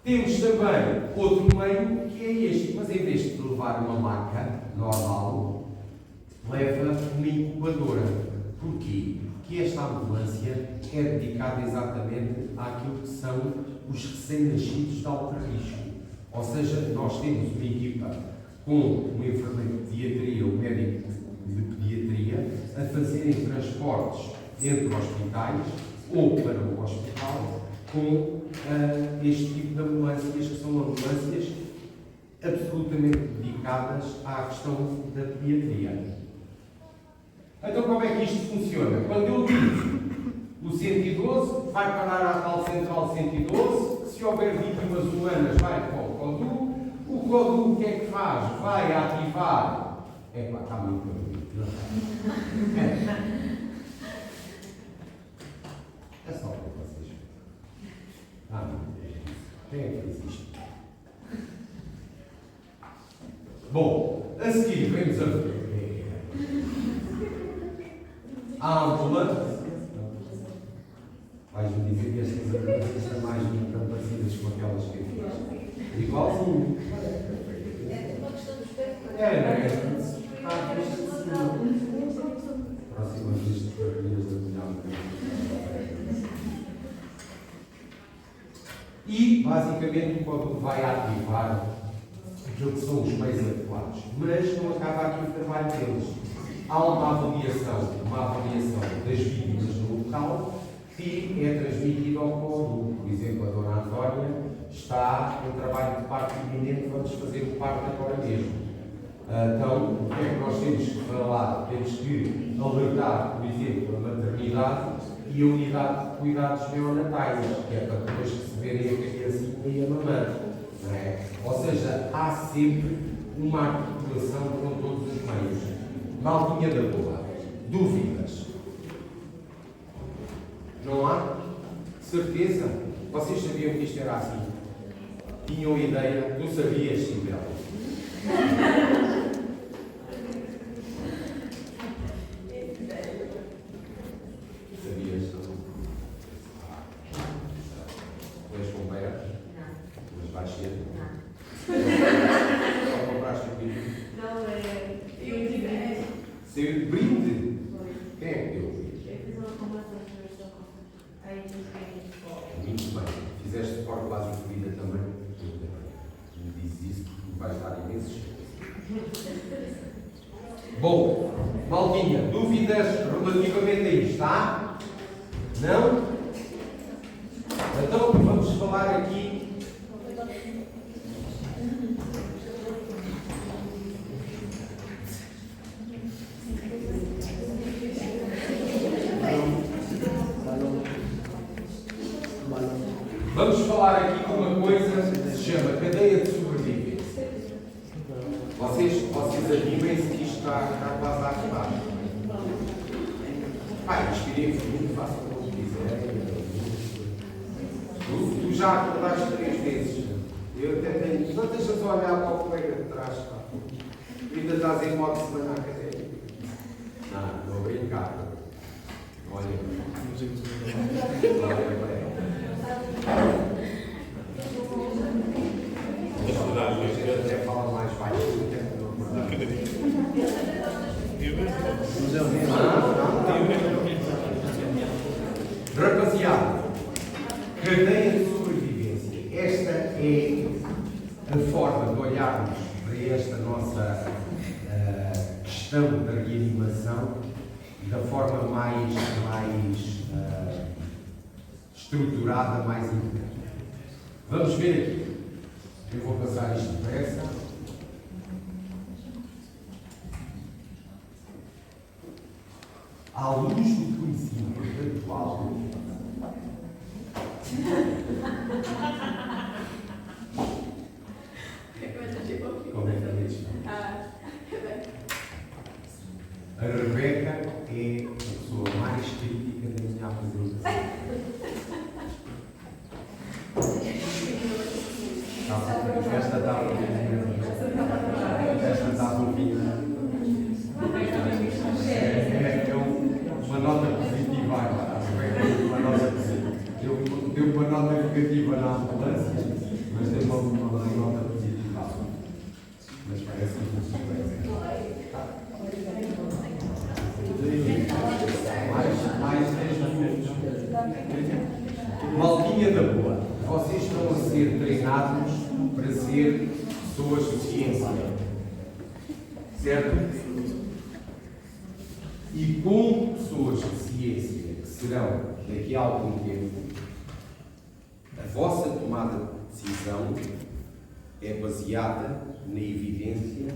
Temos também outro meio que é este, mas em vez de levar uma maca normal, leva uma incubadora. Porquê? Porque esta ambulância é dedicada exatamente àquilo que são os recém-nascidos de alto risco. Ou seja, nós temos uma equipa com um enfermeiro de pediatria, um médico de pediatria, a fazerem transportes entre hospitais ou para o hospital com este tipo de ambulâncias, que são ambulâncias absolutamente dedicadas à questão da pediatria. Então, como é que isto funciona? Quando eu digo o 112, vai parar à tal central 112, que se houver vítimas humanas, vai para o CODU. O CODU, o que é que faz? Vai ativar. Está muito bonito, não é? É só para vocês. Quem é que fez isto? Bom, a seguir vemos a ver. A ambulante. Vais-me dizer que estas ambulantes são mais muito parecidas com aquelas que eu fiz. Igualzinho. É, não é? Próxima vez de partilhas da milhão. E, basicamente, quando vai ativar aquilo que são os meios adequados. Mas não acaba aqui o trabalho deles. Há uma avaliação das vítimas no local que é transmitida ao povo. Por exemplo, a Dona Antónia está em trabalho de parto iminente, vamos fazer o parto agora mesmo. Então, o que é que nós temos que falar? Temos que alertar, por exemplo, a maternidade e a unidade de cuidados neonatais, que é para depois receberem a criancinha e a mamã. Não é? Ou seja, há sempre uma articulação com todos os meios. Maldinha da boa. Dúvidas? Não há? Certeza? Vocês sabiam que isto era assim? Tinham ideia? Tu sabias, Sibel? Sabias? Tu és bombeira? Não. Mas vais ser? Não. Só compraste o vídeo? Não, eu tive. Saiu de brinde? Foi. Quem é que deu? Eu fiz uma formação de gestão. Aí fiquei. Muito bem. Fizeste suporte básico de vida também? Muito bem. Me dizes isso porque me vais dar imensos. Bom, Maldinha, dúvidas relativamente a isto, tá? Não? Então vamos falar aqui. Vamos falar aqui de uma coisa que se chama cadeia de sobrevivência. Vocês animem-se que isto está quase a acabar. Inspirem-vos muito, façam como quiserem. Tu já acordaste 3 vezes. Eu até tenho. Não deixas olhar para o colega de trás. Pá. Ainda estás em modo de semana académica. Não, estou a brincar. Olha bem. Até fala mais baixo do que Rapaziada, cadeia de sobrevivência. Esta é a forma de olharmos para esta nossa questão da reanimação da forma mais estruturada, mais integrada. Vamos ver aqui. Eu vou passar isto depressa. À luz do conhecimento atual, como é que é isso? A Rebeca é a pessoa mais crítica da minha apresentação. Esta dá uma nota positiva agora. Deu uma nota negativa na ambulância, mas deu uma nota positiva. Mas parece que funciona bem. Mais 10 minutos. Maldinha da boa. Vocês estão a ser treinados para ser pessoas de ciência. Certo? E com pessoas de ciência que serão daqui a algum tempo, a vossa tomada de decisão é baseada na evidência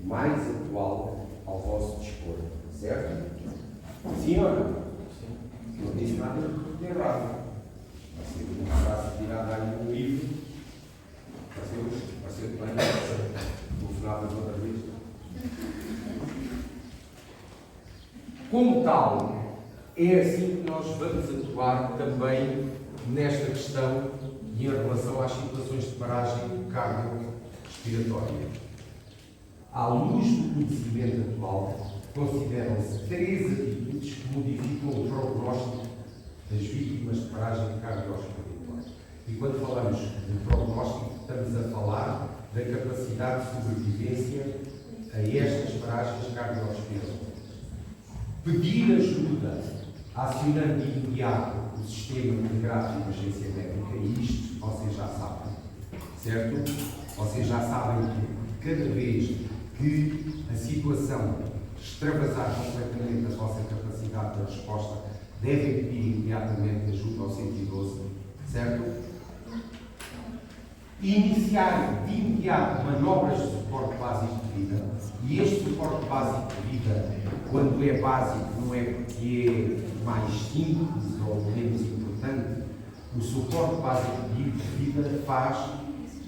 mais atual ao vosso dispor. Certo? Sim ou não? Não disse nada de errado. Você começar a tirar daí um livro, vai ser bem, telefonava outra vez. Como tal, é assim que nós vamos atuar também nesta questão e em relação às situações de paragem cardiorrespiratória. À luz do conhecimento atual, consideram-se 3 atitudes que modificam o prognóstico das vítimas de paragem cardiorrespiratória. E quando falamos de prognóstico, estamos a falar da capacidade de sobrevivência a estas paragens cardiorrespiratórias. Pedir ajuda, acionando de imediato o sistema integrado de emergência médica, e isto vocês já sabem, certo? Vocês já sabem que cada vez que a situação extravasar completamente a vossa capacidade de resposta, devem pedir imediatamente ajuda ao 112, certo? Iniciar de imediato manobras de suporte básico de vida, e este suporte básico de vida, quando é básico, não é porque é mais simples ou menos importante. O suporte básico de vida faz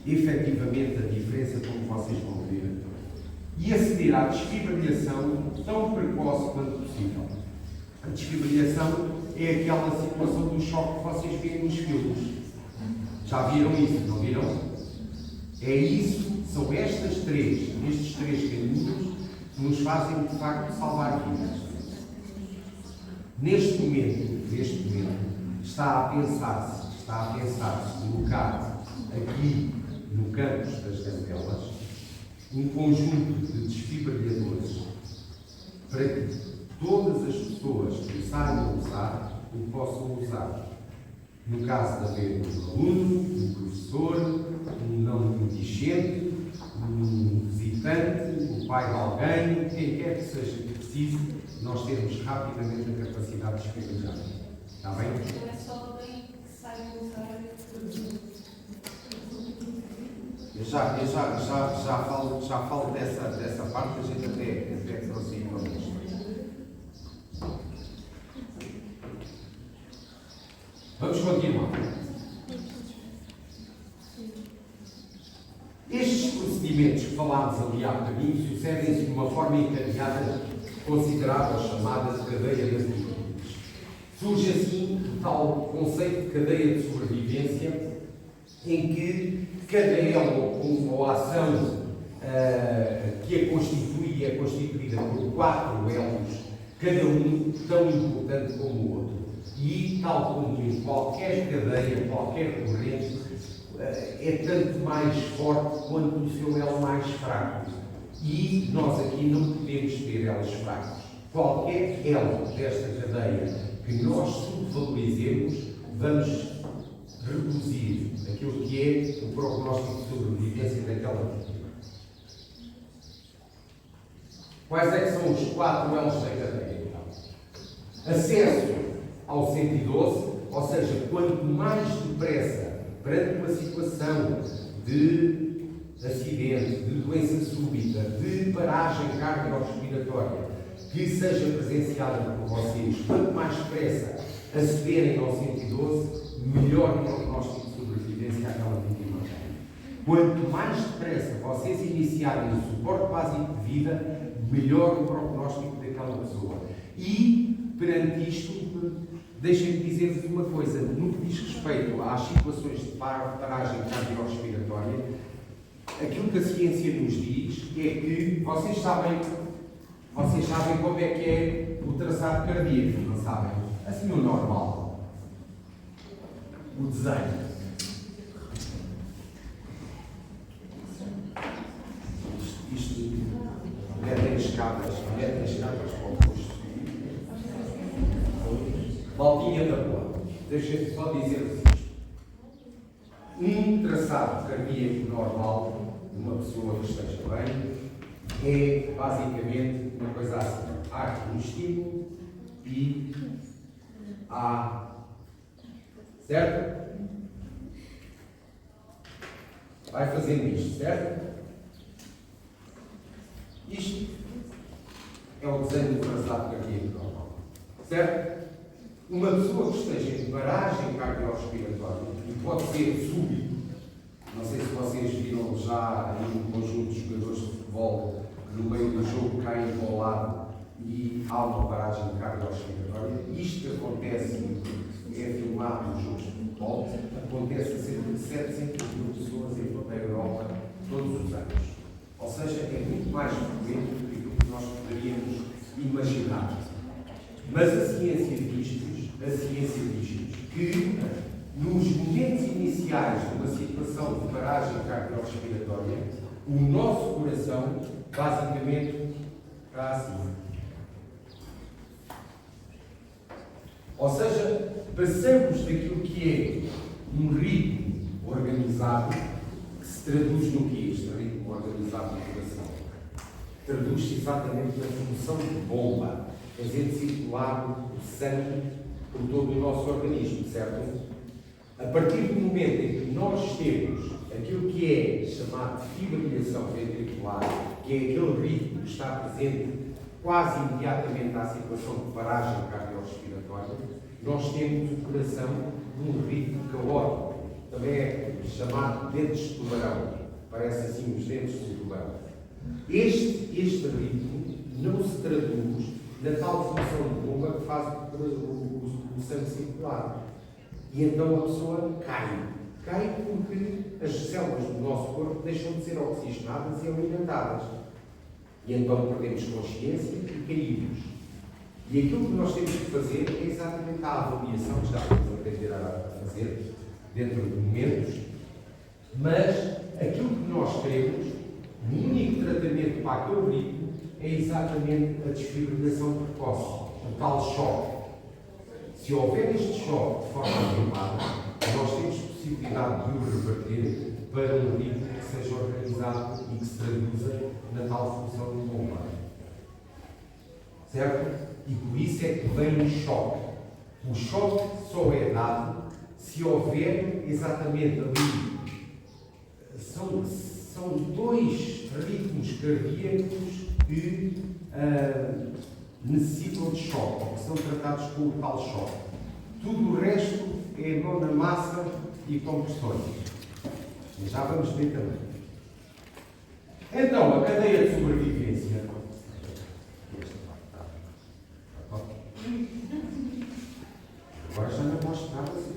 efetivamente a diferença, como vocês vão ver. E aceder à desfibrilação tão precoce quanto possível. A desfibrilação é aquela situação do choque que vocês veem nos filmes. Já viram isso, não viram? É isso, são estes três caminhos que nos fazem de facto salvar vidas. Neste momento, está a pensar-se colocar aqui no campus das Gandelas um conjunto de desfibrilhadores para que todas as pessoas que o saibam usar o possam usar. No caso de haver um aluno, um professor, um não indigente, um visitante, o pai de alguém, quem quer que seja que precise, nós temos rapidamente a capacidade de desfibrilhar. Está bem? Não é só alguém que saiba usar. Eu já falo dessa parte, a gente até prossiga com isto. Vamos continuar. Estes procedimentos que falámos ali há bocadinho sucedem-se de uma forma encadeada, considerada ou chamada de cadeia das atitudes. Surge assim o tal conceito de cadeia de sobrevivência, em que cada elo ou ação que a constitui é constituída por 4 elos, cada um tão importante como o outro. E, tal como em qualquer cadeia, qualquer corrente, é tanto mais forte quanto o seu elo mais fraco. E nós aqui não podemos ter elos fracos. Qualquer elo desta cadeia que nós subvalorizemos, vamos reduzir aquilo que é o prognóstico de sobrevivência daquela vítima. Quais é que são os 4 elos da cadeia? Acesso ao 112, ou seja, quanto mais depressa, perante uma situação de acidente, de doença súbita, de paragem cardiorrespiratória, que seja presenciada por vocês, quanto mais depressa acederem ao 112, melhor prognóstico de sobrevivência àquela vítima tem. Quanto mais depressa vocês iniciarem o suporte básico de vida, melhor o prognóstico daquela pessoa. E, perante isto, deixem-me dizer-vos uma coisa. No que diz respeito às situações de paragem cardiorrespiratória, aquilo que a ciência nos diz é que vocês sabem como é que é o traçado cardíaco, não sabem? Assim o normal. O desenho. Isto metem escadas para o posto. Voltinha da boa. Deixem-me só dizer-vos isto. Um traçado cardíaco normal de uma pessoa que esteja bem é basicamente uma coisa assim. Há aqui um estímulo e há. Certo? Vai fazendo isto, certo? Isto é o desenho do traçado cardíaco normal. Certo? Uma pessoa que esteja em paragem cardiorrespiratória, e pode ser súbito, não sei se vocês viram já aí um conjunto de jogadores de futebol que no meio do jogo caem para o lado e há uma paragem cardiorrespiratória. Isto que acontece, é filmado nos jogos de futebol, acontece a cerca de 700 mil pessoas em toda a Europa todos os anos. Ou seja, é muito mais frequente do que aquilo que nós poderíamos imaginar. Mas a ciência diz-nos que nos momentos iniciais de uma situação de paragem cardiorrespiratória, o nosso coração basicamente está assim. Ou seja, passamos daquilo que é um ritmo organizado, que se traduz no que é este ritmo organizado do coração? Traduz-se exatamente na função de bomba, quer dizer, de circular o sangue por todo o nosso organismo, certo? A partir do momento em que nós temos aquilo que é chamado de fibrilação ventricular, que é aquele ritmo que está presente quase imediatamente à situação de paragem cardiorrespiratória, nós temos o coração num ritmo caótico. Também é chamado de dentes de tubarão. Parece assim os dentes de tubarão. Este ritmo não se traduz na tal função de bomba que faz o sangue circular. E então a pessoa cai. Cai porque as células do nosso corpo deixam de ser oxigenadas e alimentadas. E então perdemos consciência e caímos. E aquilo que nós temos que fazer é exatamente a avaliação que já vamos aprender a fazer dentro de momentos, mas aquilo que nós queremos, o único tratamento para aquele ritmo, é exatamente a desfibrilação precoce, o tal choque. Se houver este choque de forma adequada, nós temos possibilidade de o reverter para um ritmo que seja organizado e que se traduza na tal função de bomba. Certo? E por isso é que vem o choque. O choque só é dado se houver exatamente ali. São dois ritmos cardíacos que necessitam de choque, ou que são tratados com o tal choque. Tudo o resto é mão na massa e compressões. Mas já vamos ver também. Então, a cadeia de sobrevivência. Agora já não posso nada assim.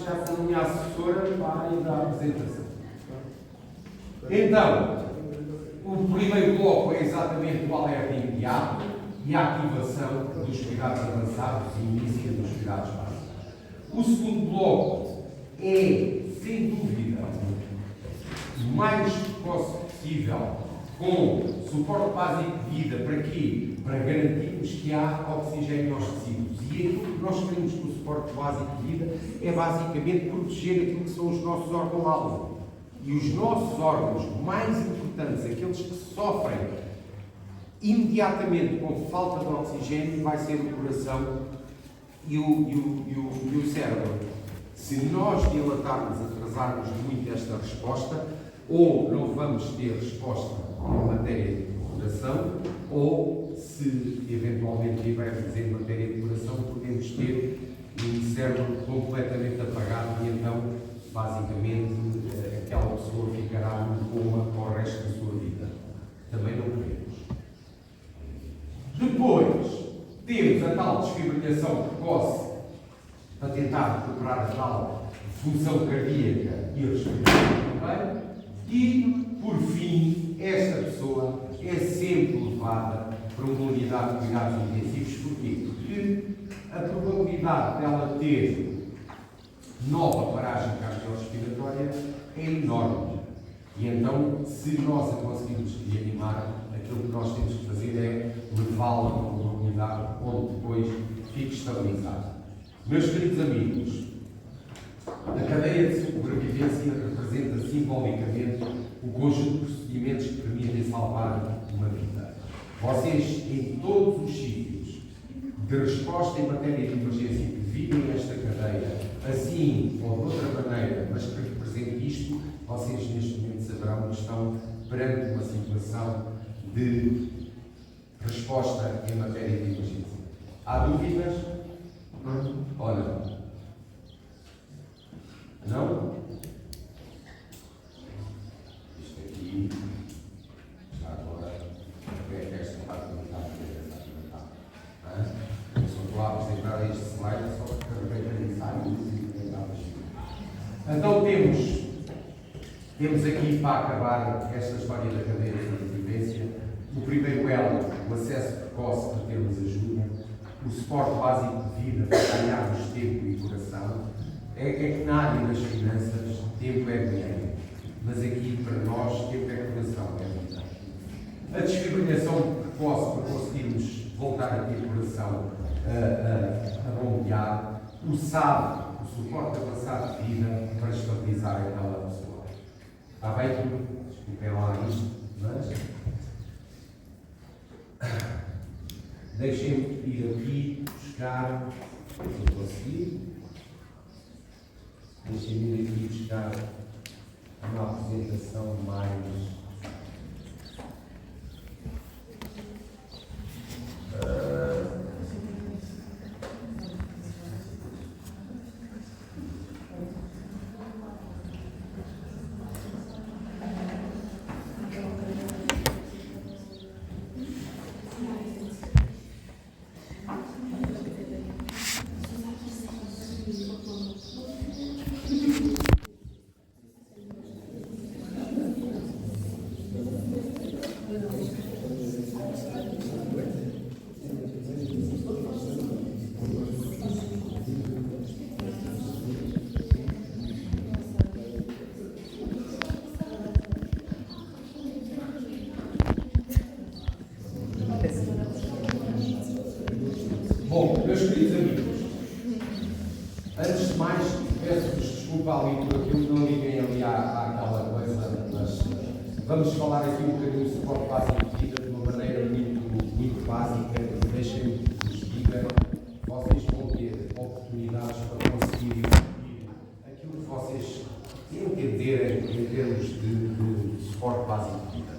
Já com a minha assessora para ir à apresentação. Então, o primeiro bloco é exatamente o alerta imediato e a ativação dos cuidados avançados e início dos cuidados básicos. O segundo bloco é, sem dúvida, o mais precoce possível, com suporte básico de vida. Para quê? Para garantirmos que há oxigênio aos tecidos. E aquilo que nós queremos com o suporte básico de vida é basicamente proteger aquilo que são os nossos órgãos-alvo. E os nossos órgãos mais importantes, aqueles que sofrem imediatamente com falta de oxigênio, vai ser o coração e o cérebro. Se nós dilatarmos, atrasarmos muito esta resposta, ou não vamos ter resposta em matéria de coração, ou se eventualmente tivermos em matéria de coração, podemos ter um cérebro completamente apagado e então, basicamente, aquela pessoa ficará no coma para o resto da sua vida. Também não queremos. Depois, temos a tal desfibrilação precoce para tentar recuperar a tal função cardíaca e respiratória. E, por fim, esta pessoa é sempre levada para uma unidade de cuidados intensivos. Porquê? Porque a probabilidade dela ter nova paragem cardiorrespiratória é enorme. E então, se nós a conseguirmos reanimar, aquilo que nós temos que fazer é levá-la para uma unidade onde depois fique estabilizada. Meus queridos amigos, a cadeia de sobrevivência representa simbolicamente o conjunto de procedimentos que permitem salvar uma vida. Vocês, em todos os sítios de resposta em matéria de emergência que vivem esta cadeia, assim ou de outra maneira, mas que represente isto, vocês neste momento saberão que estão perante uma situação de resposta em matéria de emergência. Há dúvidas? Olha. Não? Isto aqui está agora. É que esta parte não está a ver. Eu só estou a apresentar este slide só porque acabei de pensar e então temos aqui para acabar esta história da cadeia de sobrevivência o primeiro elo, o acesso precoce para termos ajuda, o suporte básico de vida para ganharmos tempo e coração. É que na área das finanças, tempo é dinheiro, mas aqui para nós, tempo é coração, é vida. A desfibrilação precoce para conseguirmos voltar a ter coração a bombear, o SAD, o suporte avançado de vida para estabilizar aquela pessoa. Está bem tudo? Desculpem lá isto, mas deixem-me ir aqui buscar, se eu conseguir, deixem-me ir aqui buscar uma apresentação mais. Bom, meus queridos amigos, antes de mais, peço-vos desculpa ali por aquilo, não liguem ali àquela coisa, mas vamos falar aqui um bocadinho do suporte básico de vida de uma maneira muito básica. Deixem-me que vos diga, vocês vão ter oportunidades para conseguir aquilo que vocês entenderem em termos de suporte básico de vida.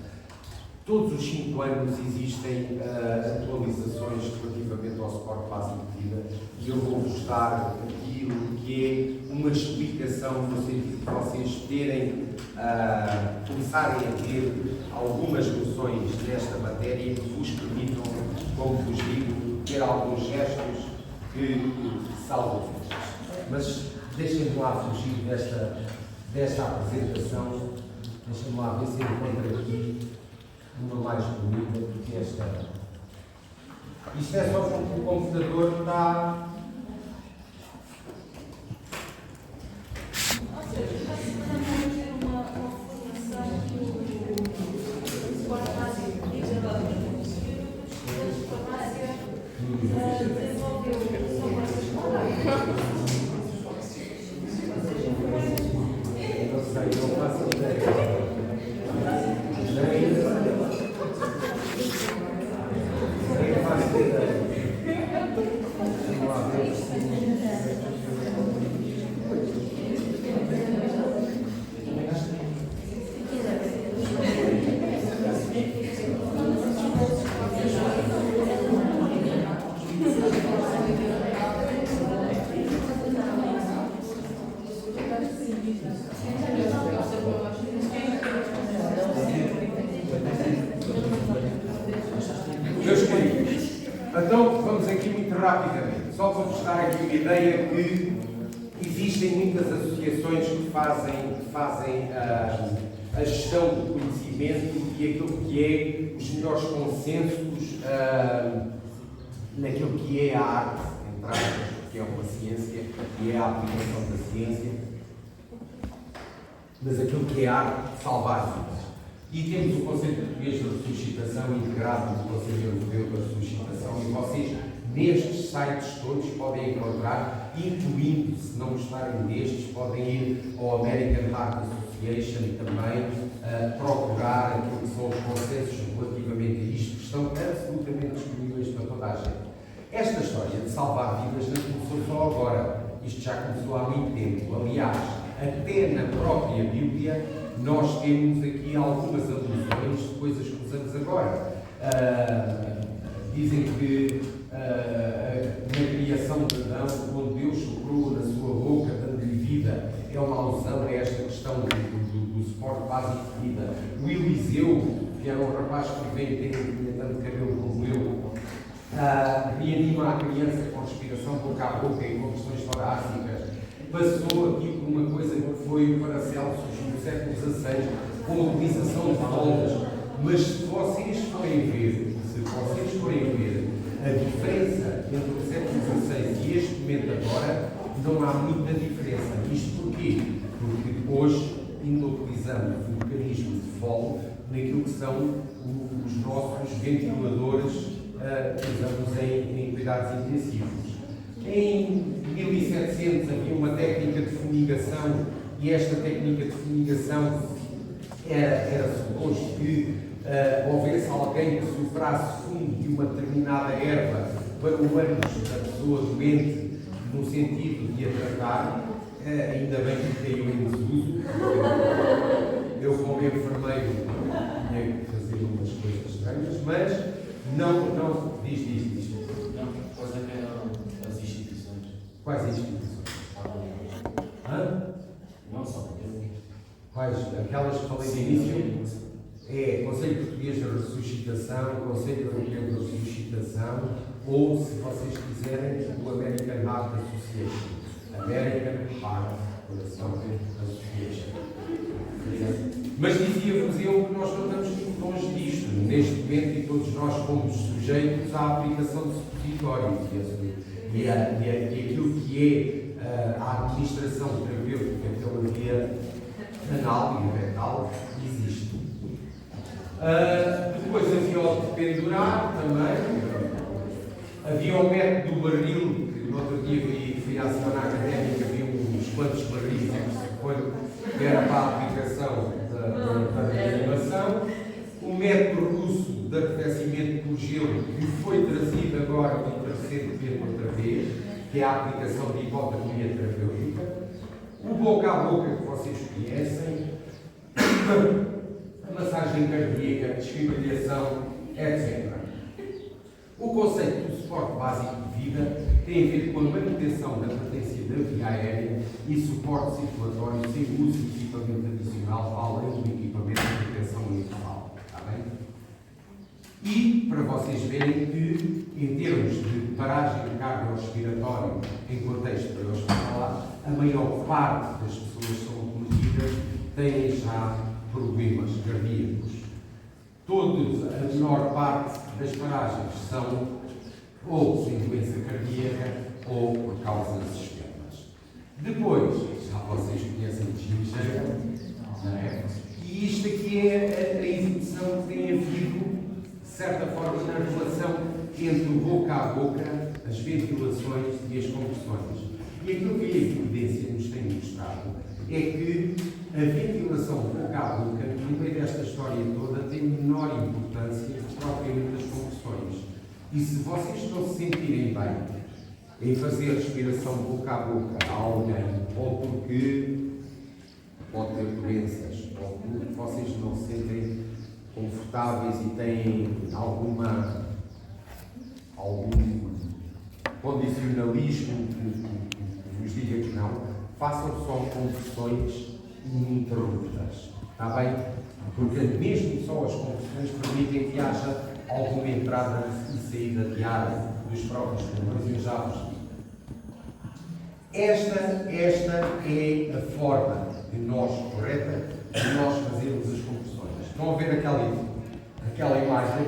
Todos os 5 anos existem atualizações relativamente ao suporte básico de vida e eu vou-vos dar aqui o que é uma explicação no sentido de vocês terem, começarem a ter algumas noções desta matéria que vos permitam, como vos digo, ter alguns gestos que salvam vidas. Mas deixem-me lá fugir desta apresentação, deixem-me lá ver se eu encontro aqui uma mais bonita do que esta. Isto é só porque o computador está. Ou seja, esta semana vamos ter uma formação do suporte básico de vida da Universidade de Farmácia desenvolveu sobre essa escola. Não sei, não faço ideia. Meus queridos, então vamos aqui muito rapidamente, só para vos dar aqui uma ideia que existem muitas associações que fazem a gestão do conhecimento e aquilo que é os melhores consensos naquilo que é a arte, entre aspas, que é uma ciência e é a aplicação da ciência, mas aquilo que é a arte de salvar vidas. E temos o conceito português de ressuscitação integrado no Conselho Europeu da Ressuscitação e vocês, nestes sites todos, podem encontrar, incluindo, se não gostarem destes, podem ir ao American Heart Association e também procurar aquilo que são os consensos relativamente a isto, que estão absolutamente disponíveis para toda a gente. Esta história de salvar vidas não começou só agora, isto já começou há muito tempo. Aliás, até na própria Bíblia, nós temos aqui algumas alusões de coisas que usamos agora. Dizem que na criação de Adão, quando Deus soprou na sua boca, dando-lhe vida, é uma alusão a esta questão do suporte básico de vida. O Eliseu, que era um rapaz que vivia tinha tanto cabelo como eu, reanima a criança com respiração boca a boca e com questões torácicas. Passou aqui por uma coisa que foi o Paracelsus no século XVI, com a utilização de ondas. Mas se vocês forem ver A diferença entre o século XVI e este momento agora, não há muita diferença. Isto porquê? Porque hoje ainda utilizamos o mecanismo de folga naquilo que são os nossos ventiladores que usamos em cuidados intensivos. Em 1700 havia uma técnica de fumigação e esta técnica de fumigação era suposto que houvesse alguém que soprasse fumo de uma determinada erva para o ânus da pessoa doente no sentido de a tratar. Ainda bem que caiu em desuso. Eu, como enfermeiro, tinha que fazer umas coisas estranhas, mas não diz. Não, quais é que eram as instituições? Quais instituições? Não só. Quais? Aquelas que falei de início? Conselho Português de Ressuscitação, Conselho Europeu de Ressuscitação, ou, se vocês quiserem, o American Heart Association. American Heart Association. Mas dizia-vos eu que nós não estamos muito longe disto, neste momento, e todos nós fomos sujeitos à aplicação de supositórios e aquilo que é a administração terapêutica pela via anal e retal existe. Depois havia o de pendurar também, havia o método do barril, que no outro dia fui à semana académica, havia uns quantos barris que era para a aplicação da reanimação, o método russo de arrefecimento por gelo, que foi trazido agora muito recentemente outra vez, que é a aplicação de hipotermia terapêutica, o boca a boca que vocês conhecem, a massagem cardíaca, a desfibrilação, etc. O conceito do suporte básico de vida tem a ver com a manutenção da potência da via aérea e suporte circulatório sem uso de equipamento adicional para além do equipamento de proteção universal. Está bem? E, para vocês verem que, em termos de paragem cardiorrespiratória em contexto pré-hospitalar, a maior parte das pessoas que são acometidas têm já problemas cardíacos. A menor parte das paragens são ou sem doença cardíaca ou por causas externas. Depois, já vocês conhecem de gingeira, não é? E isto aqui é a exibição que tem havido, de certa forma, na relação entre o boca a boca, as ventilações e as compressões. E aquilo que a evidência nos tem mostrado é que a ventilação boca a boca, no meio desta história toda, tem menor importância propriamente das compressões. E se vocês não se sentirem bem em fazer respiração boca a boca a alguém, ou porque pode ter doenças, ou porque vocês não se sentem confortáveis e têm algum condicionalismo que vos diga que não, façam só compressões ininterruptas. Está bem? Porque mesmo só as compressões permitem que haja alguma entrada e saída de ar dos próprios pulmões, eu já vos digo. Esta é a forma correta de nós fazermos as compressões. Estão a ver aquela imagem?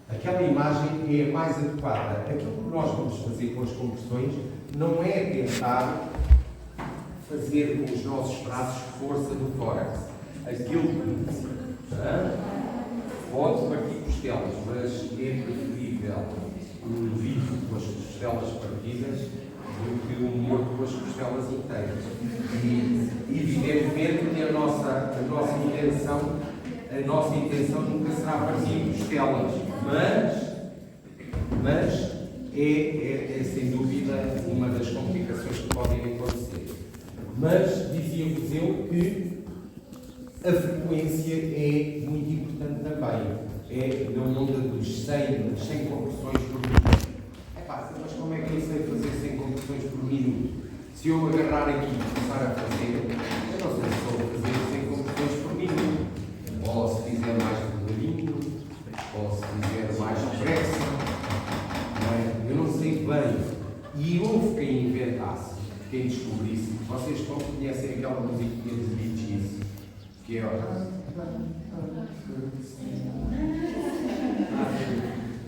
Aquela imagem é a mais adequada. Aquilo que nós vamos fazer com as compressões não é tentar fazer com os nossos braços força no tórax. Aquilo que pode partir costelas, mas é preferível um vivo com as costelas partidas do que um morto com as costelas inteiras. E evidentemente que a nossa intenção nunca será partir costelas, mas é sem dúvida uma das complicações que podem acontecer. Mas dizia-vos eu que a frequência é muito importante também. É na onda dos 100 compressões por minuto. Mas como é que eu sei fazer 100 compressões por minuto? Se eu agarrar aqui e começar a fazer, eu não sei se vou fazer 100 compressões por minuto. Ou se fizer mais devagarinho, ou se fizer mais depressa. Eu não sei bem. E houve quem inventasse, quem descobrisse. Vocês conhecem aquela musiquinha de Bee Gees, que é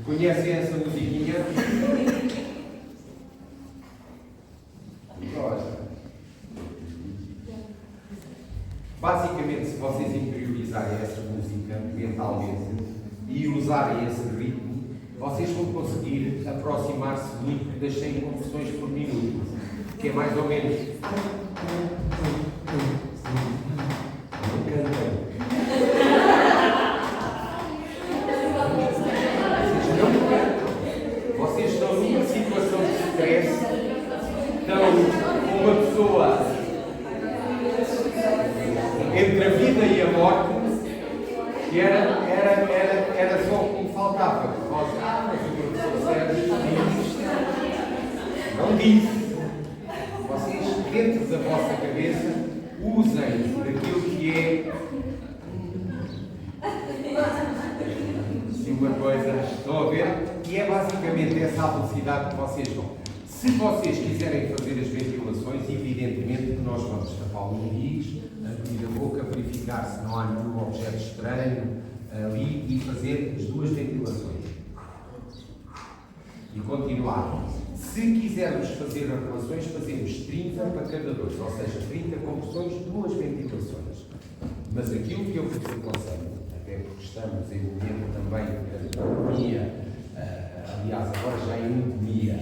Conhecem essa musiquinha? Gosta. Basicamente, se vocês interiorizarem essa música mentalmente e usarem esse ritmo, vocês vão conseguir aproximar-se muito das 100 conversões por minuto, que é mais ou menos. Não cantem. Vocês estão numa situação de stress, estão com uma pessoa entre a vida e a morte, que era só o que me faltava. Mas o professor Sérgio não disse. Vocês, dentro da vossa cabeça, usem aquilo que é uma coisa, estão a ver? E é basicamente essa a velocidade que vocês vão. Se vocês quiserem fazer as ventilações, evidentemente que nós vamos tapar o nariz, abrir a boca, verificar se não há nenhum objeto estranho ali e fazer as 2 ventilações. E continuar. Se quisermos fazer as relações, fazemos 30 para cada 2, ou seja, 30 compressões, 2 ventilações. Mas aquilo que eu vos aconselho, até porque estamos em momento também de pandemia, aliás, agora já é endemia,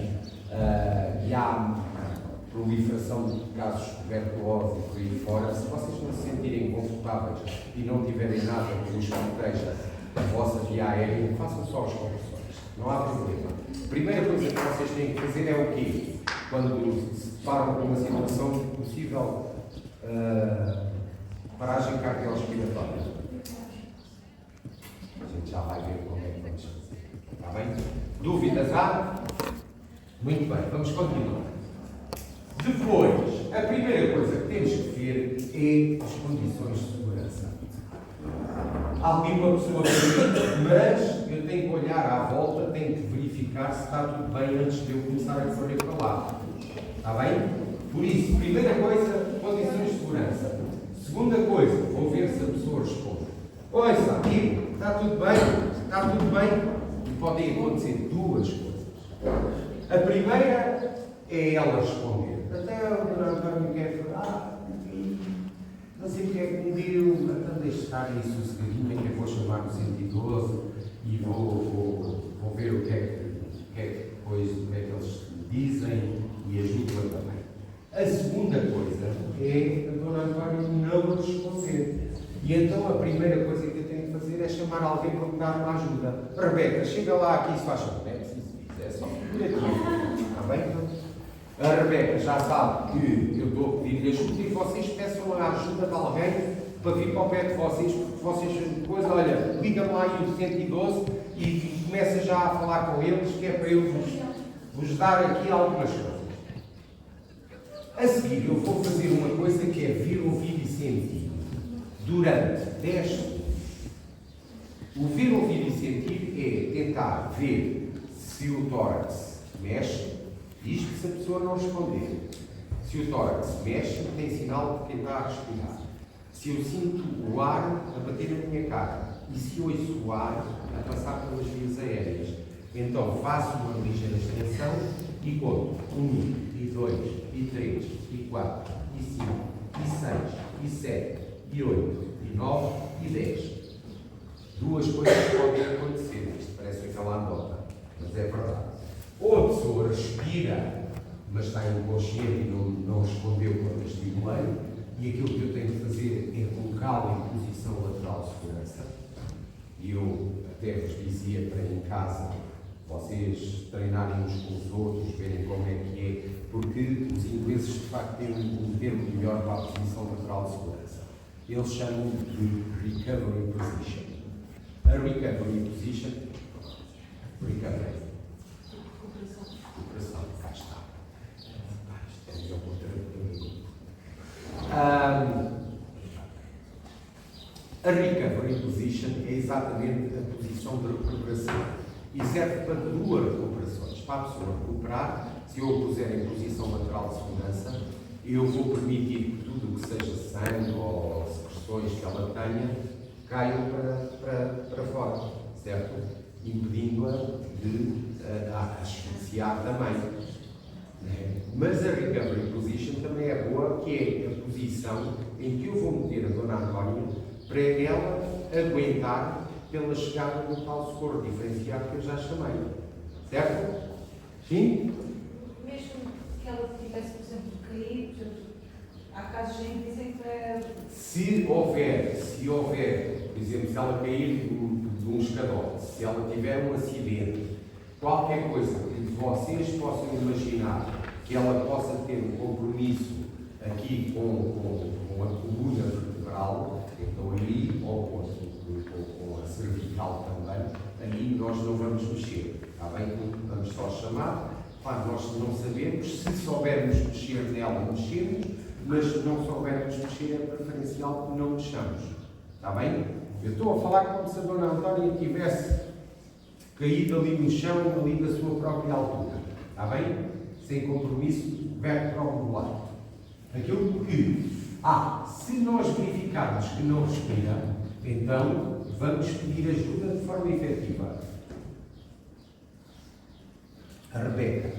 e há proliferação de casos de tuberculose e por aí fora, se vocês não se sentirem confortáveis e não tiverem nada que vos proteja a vossa via aérea, façam só as compressões. Não há problema. A primeira coisa que vocês têm que fazer é o quê? Quando se deparam com uma situação possível paragem cardiorrespiratória. A gente já vai ver como é que vamos fazer. Está bem? Dúvidas há? Muito bem, vamos continuar. Depois, a primeira coisa que temos que ver é as condições de segurança. Há ali uma pessoa bonita, mas eu tenho que olhar à volta, tenho que verificar se está tudo bem antes de eu começar a correr para lá. Está bem? Por isso, primeira coisa, condições de segurança. Segunda coisa, vou ver se a pessoa responde. Ouça, amigo, está tudo bem? Está tudo bem? E podem acontecer 2 coisas. A primeira é ela responder. Até o Dr. António quer falar, não sei o que é que me deu, então deixe estar aí sossegadinho, que eu vou chamar o 112 e vou ver o que é que eles dizem e ajudo-a também. A segunda coisa é a Dona António não responder. E então a primeira coisa que eu tenho que fazer é chamar alguém para me dar uma ajuda. Rebeca, chega lá aqui se faz favor. Não é preciso isso, é só por aqui. Está bem? A Rebeca já sabe que eu estou a pedir ajuda e vocês peçam a ajuda de alguém para vir para o pé de vocês, porque vocês depois, olha, ligam lá aí o 112 e começa já a falar com eles, que é para eu vos dar aqui algumas coisas. A seguir, eu vou fazer uma coisa que é ver, ouvir e sentir durante 10 segundos. O ver, ouvir e sentir é tentar ver se o tórax mexe, isto se a pessoa não responder. Se o tórax mexe, tem sinal de quem está a respirar. Se eu sinto o ar a bater na minha cara e se ouço o ar a passar pelas vias aéreas, então faço uma ligeira extensão e conto 1, e 2, e 3, e 4, e 5, e 6, e 7, e 8, e 9, e 10. 2 coisas podem acontecer. Isto parece aquela anedota, mas é verdade. Ou a pessoa respira, mas está inconsciente e não respondeu quando a estimulei, e aquilo que eu tenho de fazer é colocá-la em posição lateral de segurança. E eu até vos dizia para em casa vocês treinarem uns com os outros, verem como é que é, porque os ingleses de facto têm um termo melhor para a posição lateral de segurança. Eles chamam de recovery position. A recovery position, recovery. Recuperação, cá está. Isto é melhor a recovery position é exatamente a posição de recuperação e serve para 2 recuperações. Para a pessoa recuperar, se eu a puser em posição lateral de segurança, eu vou permitir que tudo o que seja sangue ou secreções que ela tenha caiam para fora, certo? Impedindo-a de asfixiar também. Mas a recovery position também é boa, que é a posição em que eu vou meter a Dona Antónia para ela aguentar pela chegada do tal socorro diferenciado que eu já chamei. Certo? Sim? Mesmo que ela tivesse, por exemplo, caído, por exemplo, há casos em que dizem que é. Se houver, por exemplo, se ela cair de um escadote, se ela tiver um acidente, qualquer coisa que vocês possam imaginar que ela possa ter um compromisso aqui com a coluna vertebral, então aí, ou com a cervical também, aí nós não vamos mexer, está bem? Vamos só chamar. Claro, nós não sabemos, se soubermos mexer nela, mexemos, mas se não soubermos mexer, é preferencial que não mexamos. Está bem? Eu estou a falar como se a Dona Antónia tivesse caído ali no chão, ali da sua própria altura. Está bem? Sem compromisso vertebromodular. Aquilo que... se nós verificarmos que não respira, então vamos pedir ajuda de forma efetiva. A Rebeca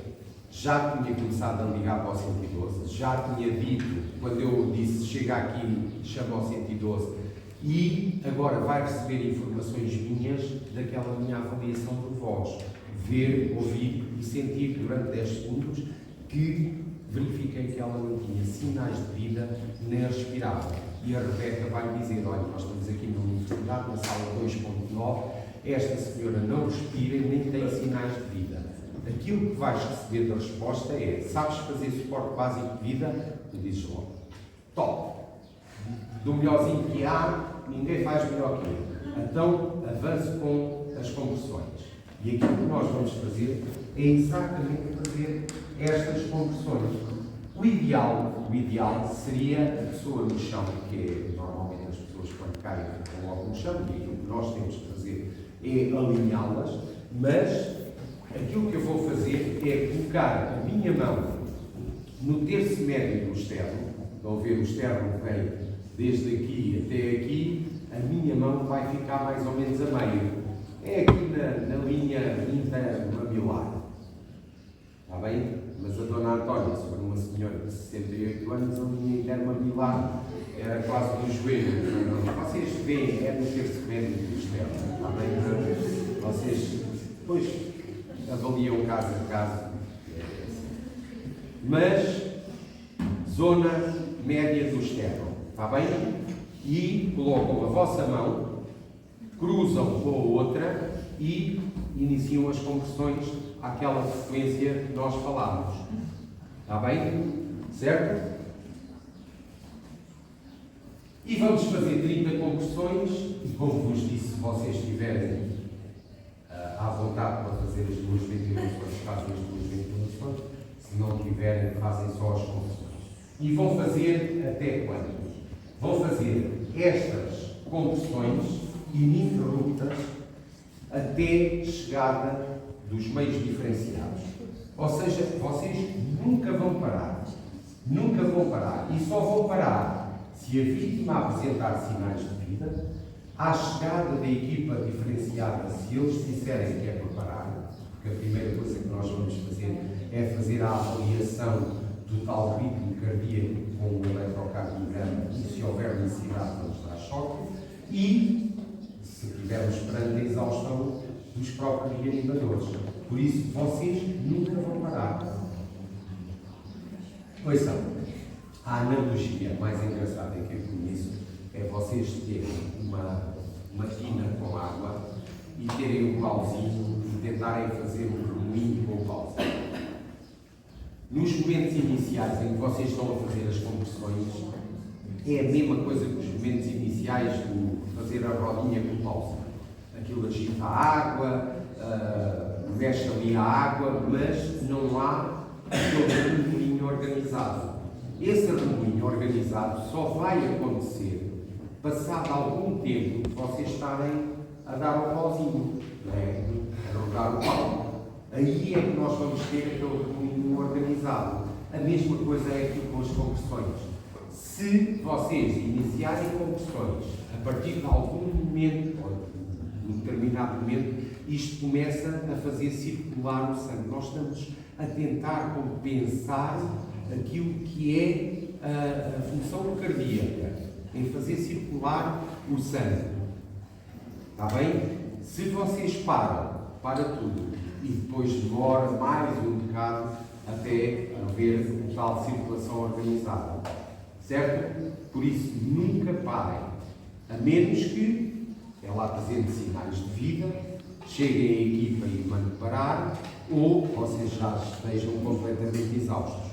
já tinha começado a ligar para o 112, já tinha dito, quando eu disse chega aqui, chama ao 112, e agora vai receber informações minhas daquela minha avaliação por voz. Ver, ouvir e sentir durante 10 segundos que verifiquei que ela não tinha sinais de vida nem respirava. E a Rebeca vai dizer, olha, nós estamos aqui na universidade, na sala 2.9, esta senhora não respira e nem tem sinais de vida. Aquilo que vais receber da resposta é, sabes fazer suporte básico de vida? Tu dizes logo, top! Do melhorzinho que há, ninguém faz melhor que eu. Então, avance com as compressões. E aquilo que nós vamos fazer é exatamente fazer estas compressões. O ideal seria a pessoa no chão, que é normalmente as pessoas quando caem ficam logo no chão, e aquilo que nós temos que fazer é alinhá-las, mas aquilo que eu vou fazer é colocar a minha mão no terço médio do externo. Estão a ver, o externo vem desde aqui até aqui, a minha mão vai ficar mais ou menos a meio. É aqui na linha intermamilar. Está bem? Mas a Dona Antónia, se for uma senhora de 68 anos, a linha intermamilar era quase do joelho. Vocês veem, é no terço médio do externo. Está bem? Vocês depois avaliam caso a caso. Mas, zona média do externo. Está bem? E colocam a vossa mão, cruzam com a outra e iniciam as compressões àquela frequência que nós falámos. Está bem? Certo? E vamos fazer 30 compressões e, como vos disse, se vocês estiverem à vontade para fazer as duas ventilações, fazem as duas ventilações. Se não tiverem, fazem só as compressões. E vão fazer até quando? Vão fazer estas compressões ininterruptas até chegada dos meios diferenciados. Ou seja, vocês nunca vão parar. Nunca vão parar. E só vão parar se a vítima apresentar sinais de vida, à chegada da equipa diferenciada, se eles disserem que é para parar, porque a primeira coisa que nós vamos fazer é fazer a avaliação do tal ritmo cardíaco com o eletrocardiograma e, se houver necessidade, vamos dar choque, e se estivermos perante a exaustão dos próprios reanimadores. Por isso, vocês nunca vão parar. Ouçam, a analogia mais engraçada que eu conheço é vocês terem uma tina com água e terem um pauzinho e tentarem fazer um remoinho com o pauzinho. Nos momentos iniciais em que vocês estão a fazer as compressões, é a mesma coisa que os momentos iniciais de fazer a rodinha com o pauzinho. Aquilo agita a água, mexe ali a água, mas não há aquele remoinho organizado. Esse remoinho organizado só vai acontecer passado algum tempo de vocês estarem a dar o pauzinho, não é? A rodar o pau. Aí é que nós vamos ter aquele remoinho organizado. A mesma coisa é aqui com as compressões. Se vocês iniciarem compressões a partir de algum momento, ou de um determinado momento, isto começa a fazer circular o sangue. Nós estamos a tentar compensar aquilo que é a função cardíaca, em fazer circular o sangue. Está bem? Se vocês para tudo, e depois demora mais um bocado até haver tal circulação organizada. Certo? Por isso, nunca parem. A menos que ela apresente sinais de vida, cheguem à equipa e mandem parar, ou vocês já estejam completamente exaustos.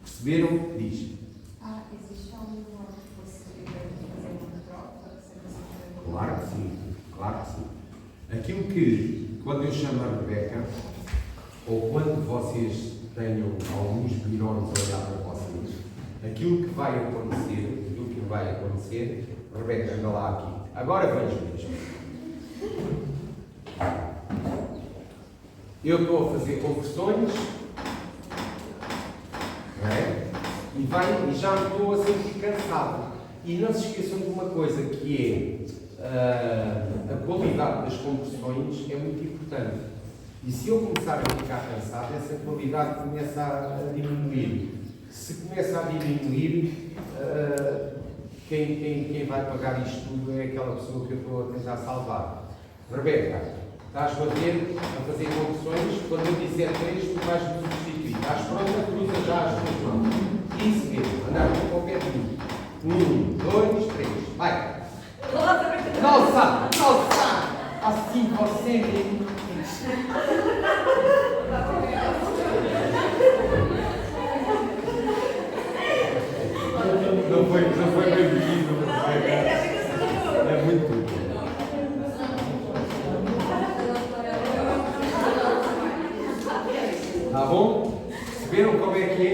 Perceberam? Diz. Existe alguma possibilidade de fazer uma troca? Claro que sim, claro que sim. Aquilo que, quando eu chamo a Rebeca, ou quando vocês tenham alguns menores a olhar para vocês, aquilo que vai acontecer, Rebeca, anda lá aqui. Agora vejo mesmo. Eu estou a fazer conversões, não é? E já me estou a sentir cansado. E não se esqueçam de uma coisa, que é a qualidade das conversões é muito importante. E se eu começar a ficar cansado, essa qualidade começa a diminuir. Se começa a diminuir, quem vai pagar isto tudo é aquela pessoa que eu estou a tentar salvar. Rebeca, estás a fazer conversões, quando eu disser 3, tu vais me substituir. Estás pronta? Cruza já as tuas mãos. Isso mesmo, andar com qualquer tipo. 1, 2, 3, vai! Nossa! Assim você Não foi bem pedido. É muito. Tá bom? Perceberam como é que é?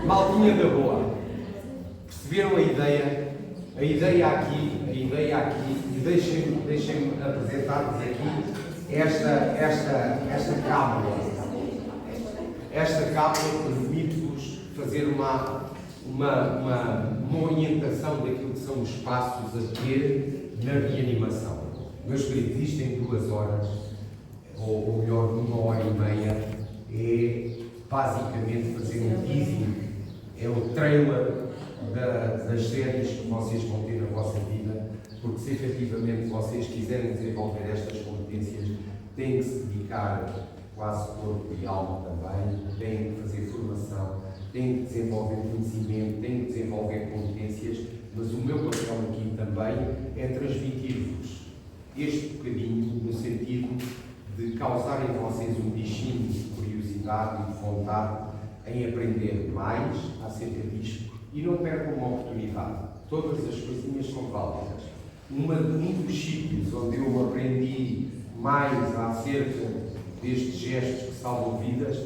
Maltinha da boa. Perceberam a ideia? A ideia aqui, e deixem-me apresentar-vos aqui esta cábula. Esta cábula permite-vos fazer uma orientação daquilo que são os passos a ter na reanimação. Meus queridos, isto em 2 horas, ou melhor, 1h30, é basicamente fazer um teasing, é o trailer das séries que vocês vão ter na vossa vida, porque se efetivamente vocês quiserem desenvolver estas competências, têm que se dedicar quase corpo e alma também, têm que fazer formação, têm que desenvolver conhecimento, têm que desenvolver competências, mas o meu papel aqui também é transmitir-vos este bocadinho no sentido de causar em vocês um bichinho de curiosidade e de vontade em aprender mais acerca disto. E não percam uma oportunidade. Todas as coisinhas são válidas. Um dos sítios onde eu aprendi mais acerca destes gestos que salvam vidas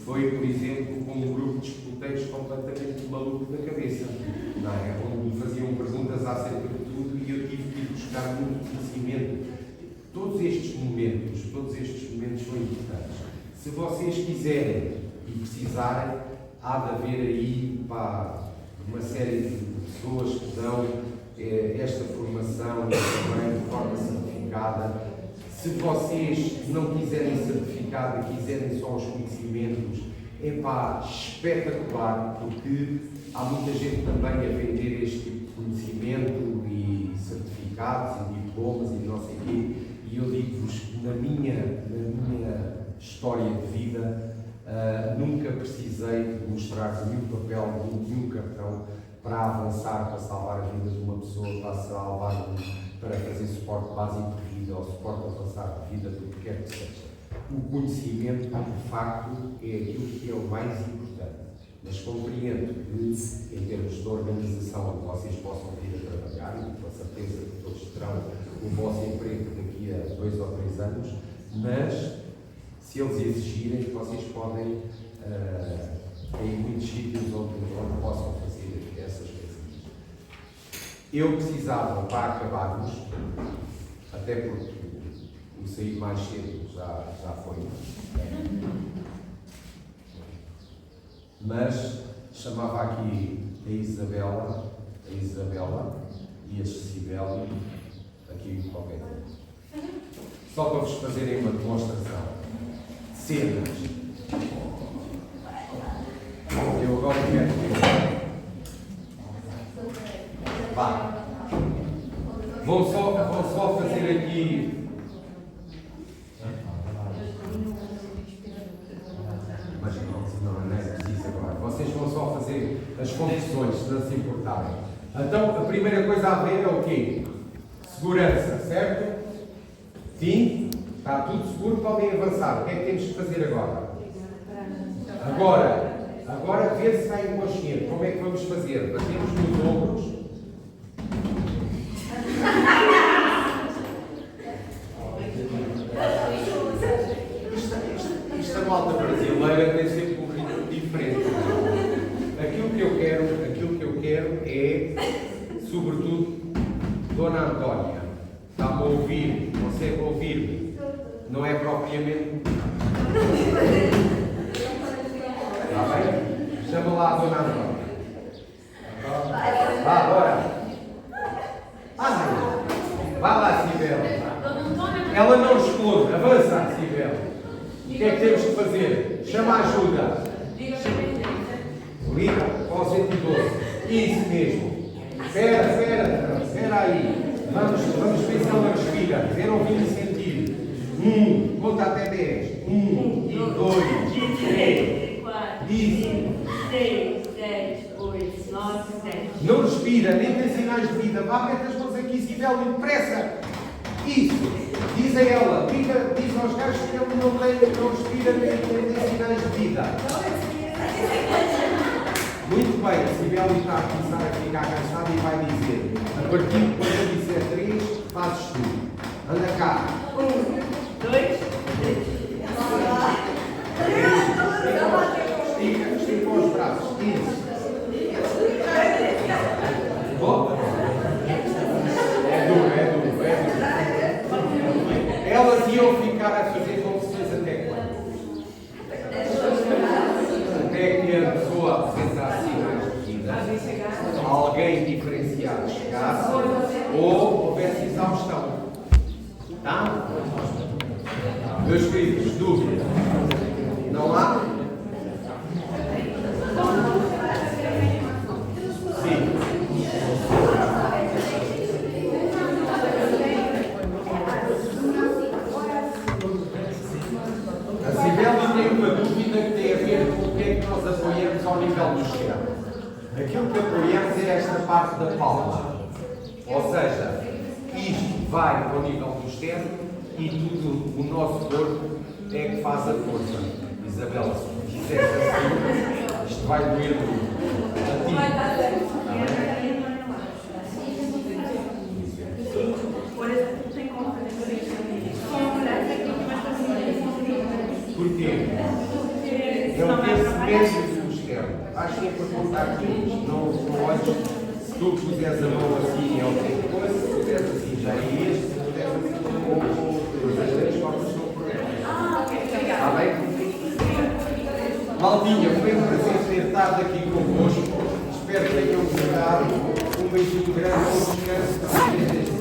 foi, por exemplo, com um grupo de escuteiros completamente maluco da cabeça, não é? Onde me faziam perguntas acerca de tudo e eu tive que ir buscar muito conhecimento. Todos estes momentos são importantes. Se vocês quiserem e precisarem, há de haver aí uma série de pessoas que dão esta formação também de forma certificada. Se vocês não quiserem certificado e quiserem só os conhecimentos, espetacular, porque há muita gente também a vender este tipo de conhecimento e certificados e diplomas e não sei o quê. E eu digo-vos que na minha história de vida nunca precisei de mostrar nenhum papel, nenhum cartão para avançar, para salvar a vida de uma pessoa, para fazer suporte básico de vida ou suporte avançado de vida, do que quer que seja. O conhecimento, de facto, é aquilo que é o mais importante. Mas compreendo que, em termos de organização, onde vocês possam vir a trabalhar, e com certeza que todos terão o vosso emprego daqui a 2 ou 3 anos, mas se eles exigirem, vocês podem em muitos sítios onde possam fazer essas coisas. Eu precisava, para acabarmos, até porque o sair mais cedo já foi, mas chamava aqui a Isabela, e este Sibeli aqui qualquer coisa. Só para vos fazerem uma demonstração. Cenas. Eu agora quero que vá. Vou só fazer aqui. Mas não é preciso agora. Vocês vão só fazer as confissões, se não se importarem. Então, a primeira coisa a ver é o quê? Segurança, certo? Sim? Está tudo seguro, podem avançar. O que é que temos que fazer agora? Agora ver se está inconsciente. Como é que vamos fazer? Batemos nos ombros. Esta malta brasileira tem sempre um ritmo diferente. Aquilo que eu quero é, sobretudo, Dona Antónia. Está-me a ouvir? Consegue ouvir-me? Não é propriamente. Está bem? Chama lá a Dona Antónia. Vá, bora. Vá lá, Sibeli. Ela não responde. Avança, Sibeli. O que é que temos que fazer? Chama ajuda. Liga para o 112. Isso mesmo. Espera aí. Vamos ver se ela respira. Ver, ouvir e sentir. Conta até 10. 1, 2, 3, 4, 5, 6, 7, 8, 9, 10. Não respira, nem tem sinais de vida. Vá, mete as mãos aqui, Sibeli, depressa. Isso. Diz a ela, diz aos gajos que ele não respira, nem tem sinais de vida. Muito bem, a Sibeli está a começar a ficar cansada e vai dizer, a partir de quando eu disser 3, fazes tu. Anda cá. 1, 2, 3. Estica os braços. Isso. Volta. É duro. Elas iam ficar a fazer confissões até quando? Até que a pessoa apresentasse sinais de vida, alguém diferenciado chegasse ou houvesse exaustão. Tá? Meus queridos, dúvida? Não há? Sim. A Sibeli tem uma dúvida que tem a ver com o que é que nós apoiamos ao nível do externo. Aquilo que apoiamos é esta parte da palma. Ou seja, isto vai para o nível do externo e tudo o nosso corpo é que faz a força. Isabela, se quiseres assim, isto vai doer tudo. A ti. Porquê? É o terço médio do externo. Vais sempre a contar quilos, não olhes. Se tu puseres a mão assim é o tempo coisa, se puseres assim já é este, se puseres assim as três cordas estão por dentro. Está bem? Maldinha, foi um prazer ter estado aqui convosco. Espero que tenham gostado. Um beijinho grande, bom descanso.